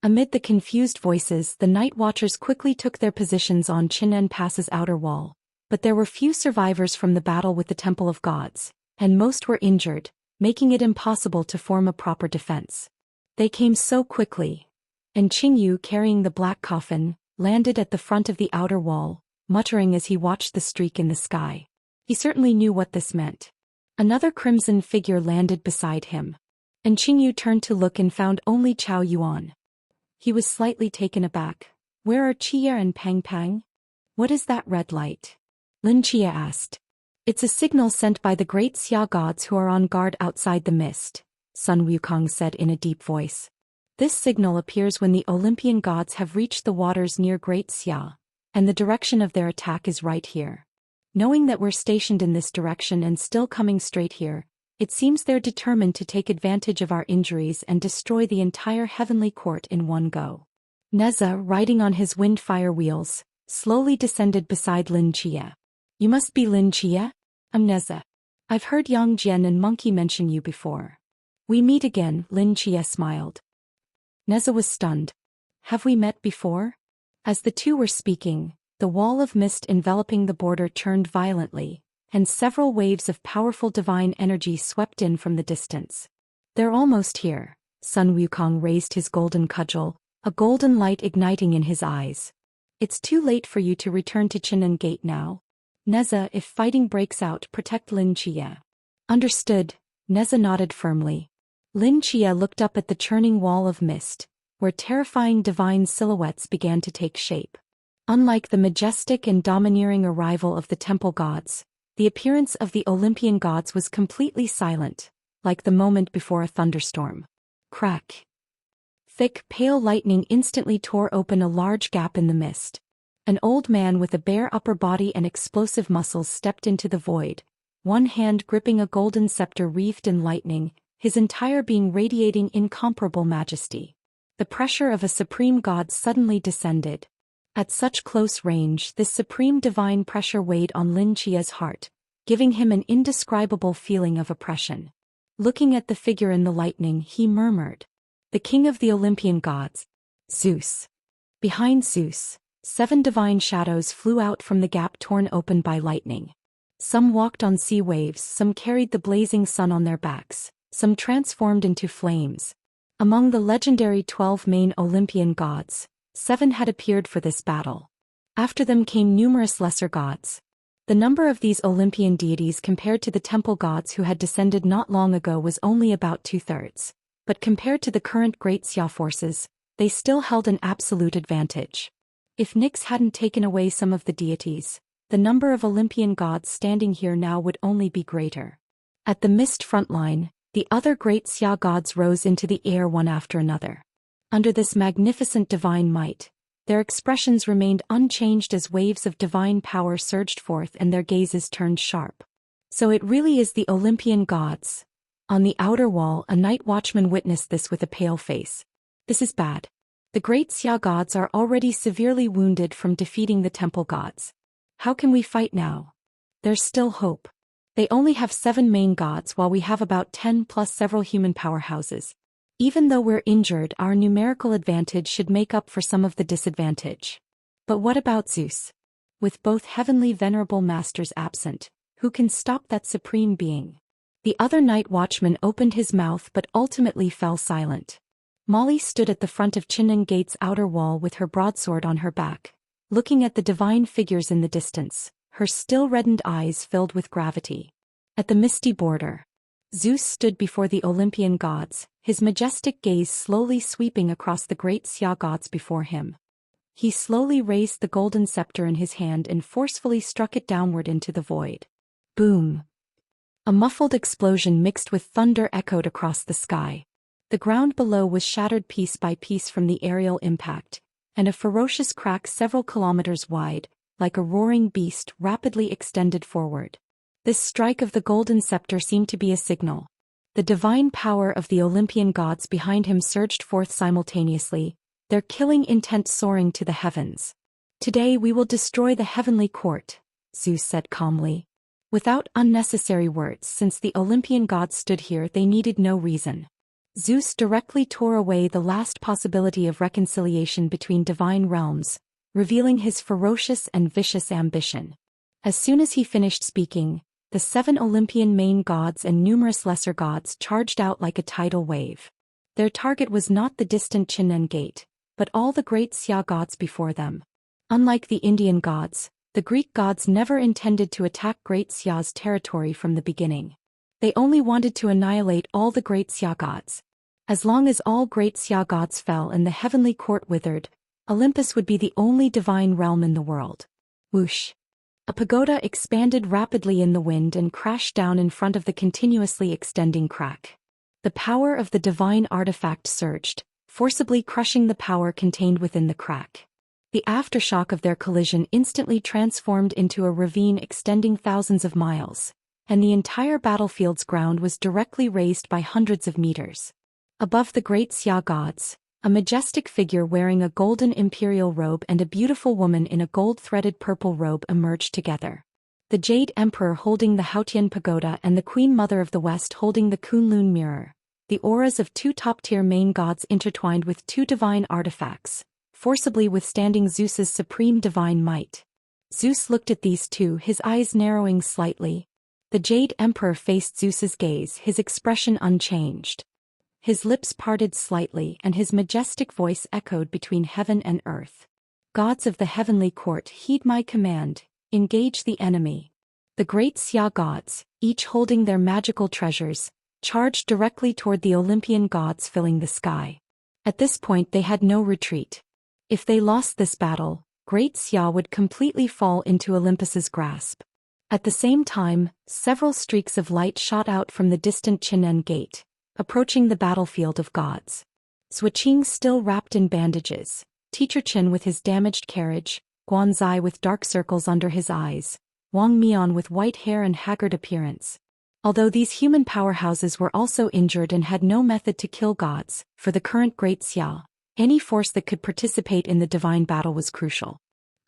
Amid the confused voices, the night watchers quickly took their positions on Cheng'an Pass's outer wall, but there were few survivors from the battle with the Temple of Gods, and most were injured, making it impossible to form a proper defense. They came so quickly, and Qingyu, carrying the black coffin, landed at the front of the outer wall, muttering as he watched the streak in the sky. He certainly knew what this meant. Another crimson figure landed beside him, and Qingyu turned to look and found only Chao Yuan. He was slightly taken aback. Where are Chia and Pang Pang? What is that red light? Lin Chia asked. It's a signal sent by the great Xia gods who are on guard outside the mist, Sun Wukong said in a deep voice. This signal appears when the Olympian gods have reached the waters near Great Xia, and the direction of their attack is right here. Knowing that we're stationed in this direction and still coming straight here, it seems they're determined to take advantage of our injuries and destroy the entire heavenly court in one go. Neza, riding on his wind fire wheels, slowly descended beside Lin Chia. You must be Lin Chia? I'm Neza. I've heard Yang Jian and Monkey mention you before. We meet again, Lin Chia smiled. Neza was stunned. Have we met before? As the two were speaking, the wall of mist enveloping the border churned violently, and several waves of powerful divine energy swept in from the distance. They're almost here. Sun Wukong raised his golden cudgel, a golden light igniting in his eyes. It's too late for you to return to Cheng'an Gate now. Neza, if fighting breaks out, protect Lin Chia. Understood. Neza nodded firmly. Lin Chia looked up at the churning wall of mist, where terrifying divine silhouettes began to take shape. Unlike the majestic and domineering arrival of the temple gods, the appearance of the Olympian gods was completely silent, like the moment before a thunderstorm. Crack. Thick, pale lightning instantly tore open a large gap in the mist. An old man with a bare upper body and explosive muscles stepped into the void, one hand gripping a golden scepter wreathed in lightning, his entire being radiating incomparable majesty. The pressure of a supreme god suddenly descended. At such close range, this supreme divine pressure weighed on Lin Chia's heart, giving him an indescribable feeling of oppression. Looking at the figure in the lightning, he murmured, "The king of the Olympian gods, Zeus." Behind Zeus, 7 divine shadows flew out from the gap torn open by lightning. Some walked on sea waves, some carried the blazing sun on their backs, some transformed into flames. Among the legendary 12 main Olympian gods, 7 had appeared for this battle. After them came numerous lesser gods. The number of these Olympian deities compared to the temple gods who had descended not long ago was only about 2/3. but compared to the current Great Xia forces, they still held an absolute advantage. If Nyx hadn't taken away some of the deities, the number of Olympian gods standing here now would only be greater. At the mist front line, the other Great Xia gods rose into the air one after another. Under this magnificent divine might, their expressions remained unchanged as waves of divine power surged forth and their gazes turned sharp. So it really is the Olympian gods. On the outer wall, a night watchman witnessed this with a pale face. This is bad. The Great Xia gods are already severely wounded from defeating the temple gods. How can we fight now? There's still hope. They only have 7 main gods while we have about 10 plus several human powerhouses. Even though we're injured, our numerical advantage should make up for some of the disadvantage. But what about Zeus? With both heavenly venerable masters absent, who can stop that supreme being? The other night watchman opened his mouth but ultimately fell silent. Molly stood at the front of Chinnan Gate's outer wall with her broadsword on her back, looking at the divine figures in the distance, her still reddened eyes filled with gravity. At the misty border, Zeus stood before the Olympian gods, his majestic gaze slowly sweeping across the Great Xia gods before him. He slowly raised the golden scepter in his hand and forcefully struck it downward into the void. Boom! A muffled explosion mixed with thunder echoed across the sky. The ground below was shattered piece by piece from the aerial impact, and a ferocious crack several kilometers wide, like a roaring beast, rapidly extended forward. This strike of the golden scepter seemed to be a signal. The divine power of the Olympian gods behind him surged forth simultaneously, their killing intent soaring to the heavens. Today we will destroy the heavenly court, Zeus said calmly. Without unnecessary words, since the Olympian gods stood here, they needed no reason. Zeus directly tore away the last possibility of reconciliation between divine realms, revealing his ferocious and vicious ambition. As soon as he finished speaking, the 7 Olympian main gods and numerous lesser gods charged out like a tidal wave. Their target was not the distant Chinnan Gate, but all the Great Xia gods before them. Unlike the Indian gods, the Greek gods never intended to attack Great Xia's territory from the beginning. They only wanted to annihilate all the Great Xia gods. As long as all Great Xia gods fell and the heavenly court withered, Olympus would be the only divine realm in the world. Whoosh! A pagoda expanded rapidly in the wind and crashed down in front of the continuously extending crack. The power of the divine artifact surged, forcibly crushing the power contained within the crack. The aftershock of their collision instantly transformed into a ravine extending thousands of miles, and the entire battlefield's ground was directly raised by hundreds of meters. Above the Great Xia gods, a majestic figure wearing a golden imperial robe and a beautiful woman in a gold-threaded purple robe emerged together. The Jade Emperor holding the Haotian Pagoda and the Queen Mother of the West holding the Kunlun Mirror, the auras of 2 top-tier main gods intertwined with 2 divine artifacts, forcibly withstanding Zeus's supreme divine might. Zeus looked at these 2, his eyes narrowing slightly. The Jade Emperor faced Zeus's gaze, his expression unchanged. His lips parted slightly and his majestic voice echoed between heaven and earth. Gods of the heavenly court, heed my command, engage the enemy. The Great Xia gods, each holding their magical treasures, charged directly toward the Olympian gods filling the sky. At this point they had no retreat. If they lost this battle, Great Xia would completely fall into Olympus's grasp. At the same time, several streaks of light shot out from the distant Chinnan Gate, approaching the battlefield of gods. Suiqing still wrapped in bandages, Teacher Qin with his damaged carriage, Guanzai with dark circles under his eyes, Wang Mian with white hair and haggard appearance. Although these human powerhouses were also injured and had no method to kill gods, for the current Great Xia, any force that could participate in the divine battle was crucial.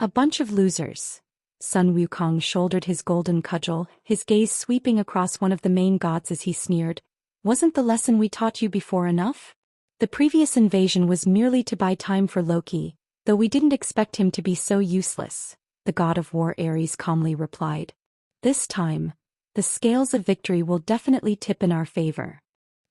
A bunch of losers. Sun Wukong shouldered his golden cudgel, his gaze sweeping across one of the main gods as he sneered. Wasn't the lesson we taught you before enough? The previous invasion was merely to buy time for Loki, though we didn't expect him to be so useless, the god of war Ares calmly replied. This time, the scales of victory will definitely tip in our favor.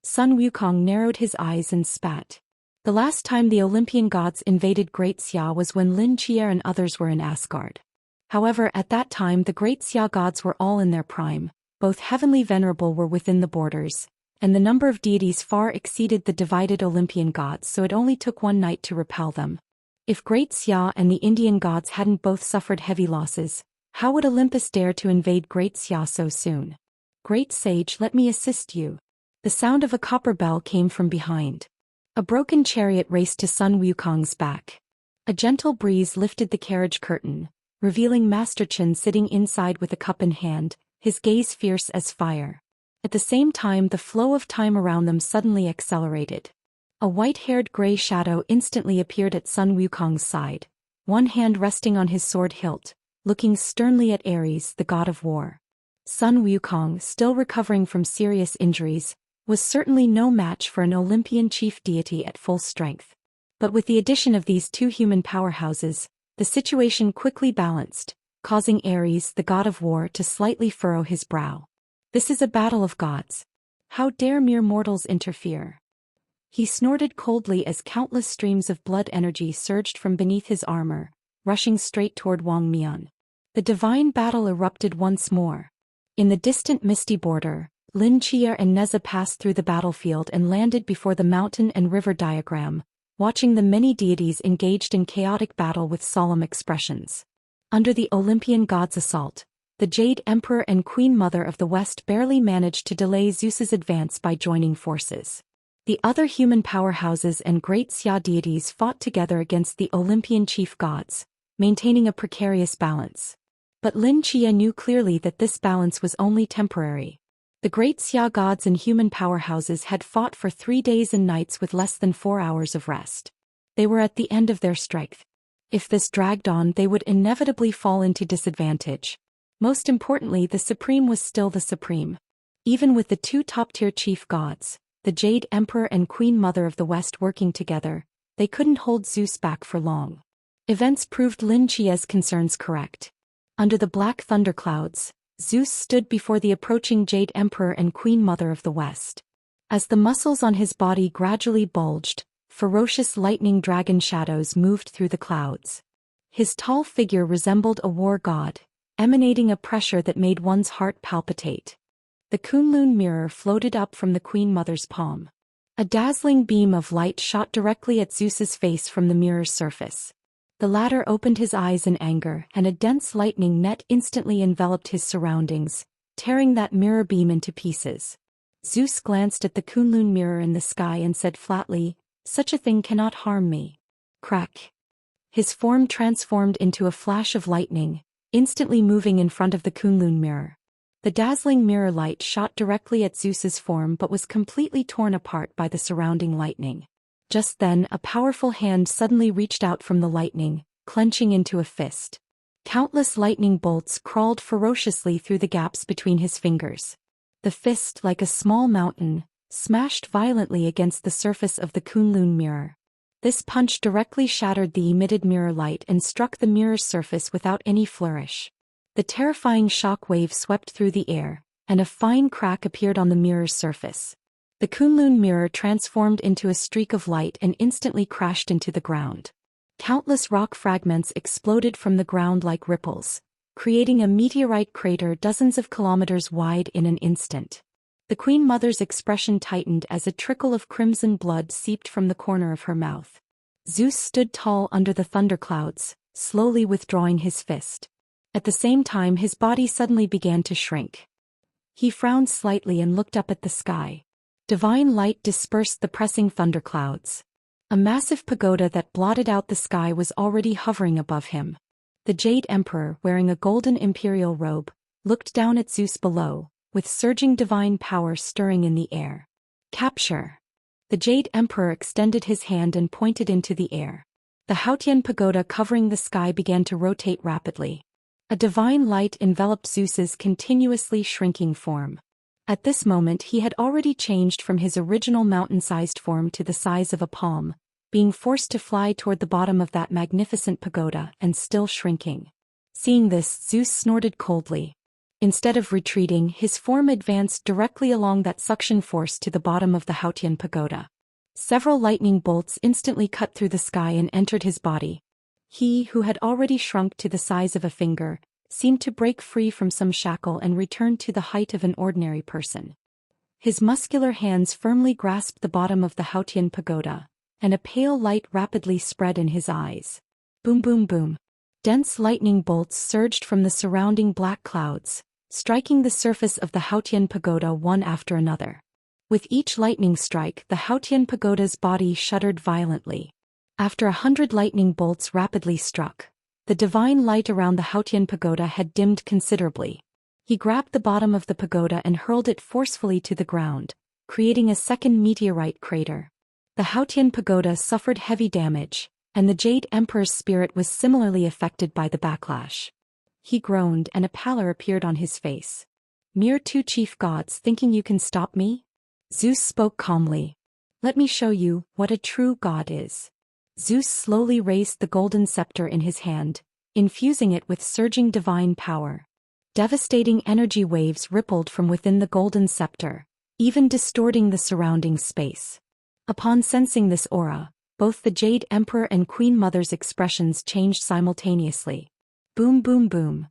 Sun Wukong narrowed his eyes and spat. The last time the Olympian gods invaded Great Xia was when Lin Chier and others were in Asgard. However, at that time the Great Xia gods were all in their prime, both heavenly venerable were within the borders, and the number of deities far exceeded the divided Olympian gods, so it only took one night to repel them. If Great Xia and the Indian gods hadn't both suffered heavy losses, how would Olympus dare to invade Great Xia so soon? Great sage, let me assist you. The sound of a copper bell came from behind. A broken chariot raced to Sun Wukong's back. A gentle breeze lifted the carriage curtain, revealing Master Chen sitting inside with a cup in hand, his gaze fierce as fire. At the same time, the flow of time around them suddenly accelerated. A white-haired gray shadow instantly appeared at Sun Wukong's side, one hand resting on his sword hilt, looking sternly at Ares, the god of war. Sun Wukong, still recovering from serious injuries, was certainly no match for an Olympian chief deity at full strength. But with the addition of these two human powerhouses, the situation quickly balanced, causing Ares, the god of war, to slightly furrow his brow. This is a battle of gods. How dare mere mortals interfere? He snorted coldly as countless streams of blood energy surged from beneath his armor, rushing straight toward Wang Mian. The divine battle erupted once more. In the distant misty border, Lin Chia and Neza passed through the battlefield and landed before the mountain and river diagram, watching the many deities engaged in chaotic battle with solemn expressions. Under the Olympian god's assault, the Jade Emperor and Queen Mother of the West barely managed to delay Zeus's advance by joining forces. The other human powerhouses and great Xia deities fought together against the Olympian chief gods, maintaining a precarious balance. But Lin Chia knew clearly that this balance was only temporary. The great Xia gods and human powerhouses had fought for 3 days and nights with less than 4 hours of rest. They were at the end of their strength. If this dragged on, they would inevitably fall into disadvantage. Most importantly, the Supreme was still the Supreme. Even with the two top-tier chief gods, the Jade Emperor and Queen Mother of the West working together, they couldn't hold Zeus back for long. Events proved Lin Chia's concerns correct. Under the black thunderclouds, Zeus stood before the approaching Jade Emperor and Queen Mother of the West. As the muscles on his body gradually bulged, ferocious lightning dragon shadows moved through the clouds. His tall figure resembled a war god, emanating a pressure that made one's heart palpitate. The Kunlun mirror floated up from the Queen Mother's palm. A dazzling beam of light shot directly at Zeus's face from the mirror's surface. The latter opened his eyes in anger, and a dense lightning net instantly enveloped his surroundings, tearing that mirror beam into pieces. Zeus glanced at the Kunlun mirror in the sky and said flatly, "Such a thing cannot harm me." Crack. His form transformed into a flash of lightning, instantly moving in front of the Kunlun mirror. The dazzling mirror light shot directly at Zeus's form but was completely torn apart by the surrounding lightning. Just then, a powerful hand suddenly reached out from the lightning, clenching into a fist. Countless lightning bolts crawled ferociously through the gaps between his fingers. The fist, like a small mountain, smashed violently against the surface of the Kunlun mirror. This punch directly shattered the emitted mirror light and struck the mirror's surface without any flourish. The terrifying shock wave swept through the air, and a fine crack appeared on the mirror's surface. The Kunlun mirror transformed into a streak of light and instantly crashed into the ground. Countless rock fragments exploded from the ground like ripples, creating a meteorite crater dozens of kilometers wide in an instant. The Queen Mother's expression tightened as a trickle of crimson blood seeped from the corner of her mouth. Zeus stood tall under the thunderclouds, slowly withdrawing his fist. At the same time, his body suddenly began to shrink. He frowned slightly and looked up at the sky. Divine light dispersed the pressing thunderclouds. A massive pagoda that blotted out the sky was already hovering above him. The Jade Emperor, wearing a golden imperial robe, looked down at Zeus below, with surging divine power stirring in the air. Capture! The Jade Emperor extended his hand and pointed into the air. The Hautian pagoda covering the sky began to rotate rapidly. A divine light enveloped Zeus's continuously shrinking form. At this moment he had already changed from his original mountain-sized form to the size of a palm, being forced to fly toward the bottom of that magnificent pagoda and still shrinking. Seeing this, Zeus snorted coldly. Instead of retreating, his form advanced directly along that suction force to the bottom of the Hautian pagoda. Several lightning bolts instantly cut through the sky and entered his body. He, who had already shrunk to the size of a finger, seemed to break free from some shackle and return to the height of an ordinary person. His muscular hands firmly grasped the bottom of the Haotian pagoda, and a pale light rapidly spread in his eyes. Boom boom boom. Dense lightning bolts surged from the surrounding black clouds, striking the surface of the Haotian pagoda one after another. With each lightning strike, the Haotian pagoda's body shuddered violently. After 100 lightning bolts rapidly struck, the divine light around the Haotian pagoda had dimmed considerably. He grabbed the bottom of the pagoda and hurled it forcefully to the ground, creating a second meteorite crater. The Haotian pagoda suffered heavy damage, and the Jade Emperor's spirit was similarly affected by the backlash. He groaned and a pallor appeared on his face. "Mere two chief gods thinking you can stop me?" Zeus spoke calmly. "Let me show you what a true god is." Zeus slowly raised the golden scepter in his hand, infusing it with surging divine power. Devastating energy waves rippled from within the golden scepter, even distorting the surrounding space. Upon sensing this aura, both the Jade Emperor and Queen Mother's expressions changed simultaneously. Boom boom boom.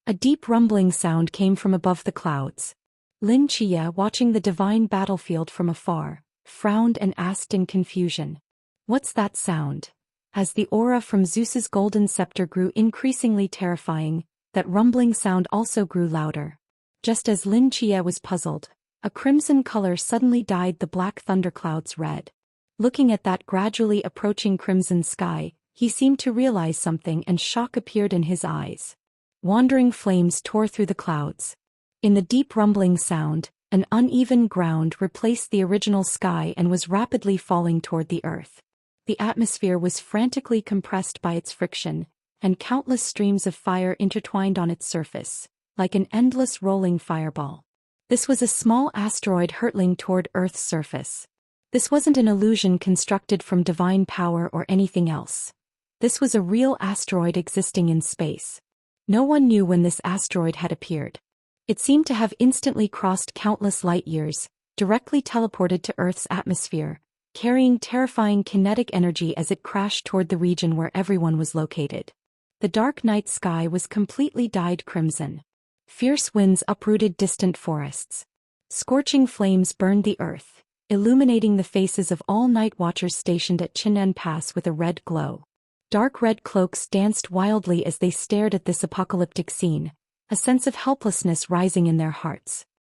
A deep rumbling sound came from above the clouds. Lin Chia, watching the divine battlefield from afar, frowned and asked in confusion, "What's that sound?" As the aura from Zeus's golden scepter grew increasingly terrifying, that rumbling sound also grew louder. Just as Lin Chia was puzzled, a crimson color suddenly dyed the black thunderclouds red. Looking at that gradually approaching crimson sky, he seemed to realize something and shock appeared in his eyes. Wandering flames tore through the clouds. In the deep rumbling sound, an uneven ground replaced the original sky and was rapidly falling toward the earth. The atmosphere was frantically compressed by its friction, and countless streams of fire intertwined on its surface, like an endless rolling fireball. This was a small asteroid hurtling toward Earth's surface. This wasn't an illusion constructed from divine power or anything else. This was a real asteroid existing in space. No one knew when this asteroid had appeared. It seemed to have instantly crossed countless light years, directly teleported to Earth's atmosphere, carrying terrifying kinetic energy as it crashed toward the region where everyone was located. The dark night sky was completely dyed crimson. Fierce winds uprooted distant forests. Scorching flames burned the earth, illuminating the faces of all night watchers stationed at Chinen Pass with a red glow. Dark red cloaks danced wildly as they stared at this apocalyptic scene, a sense of helplessness rising in their hearts.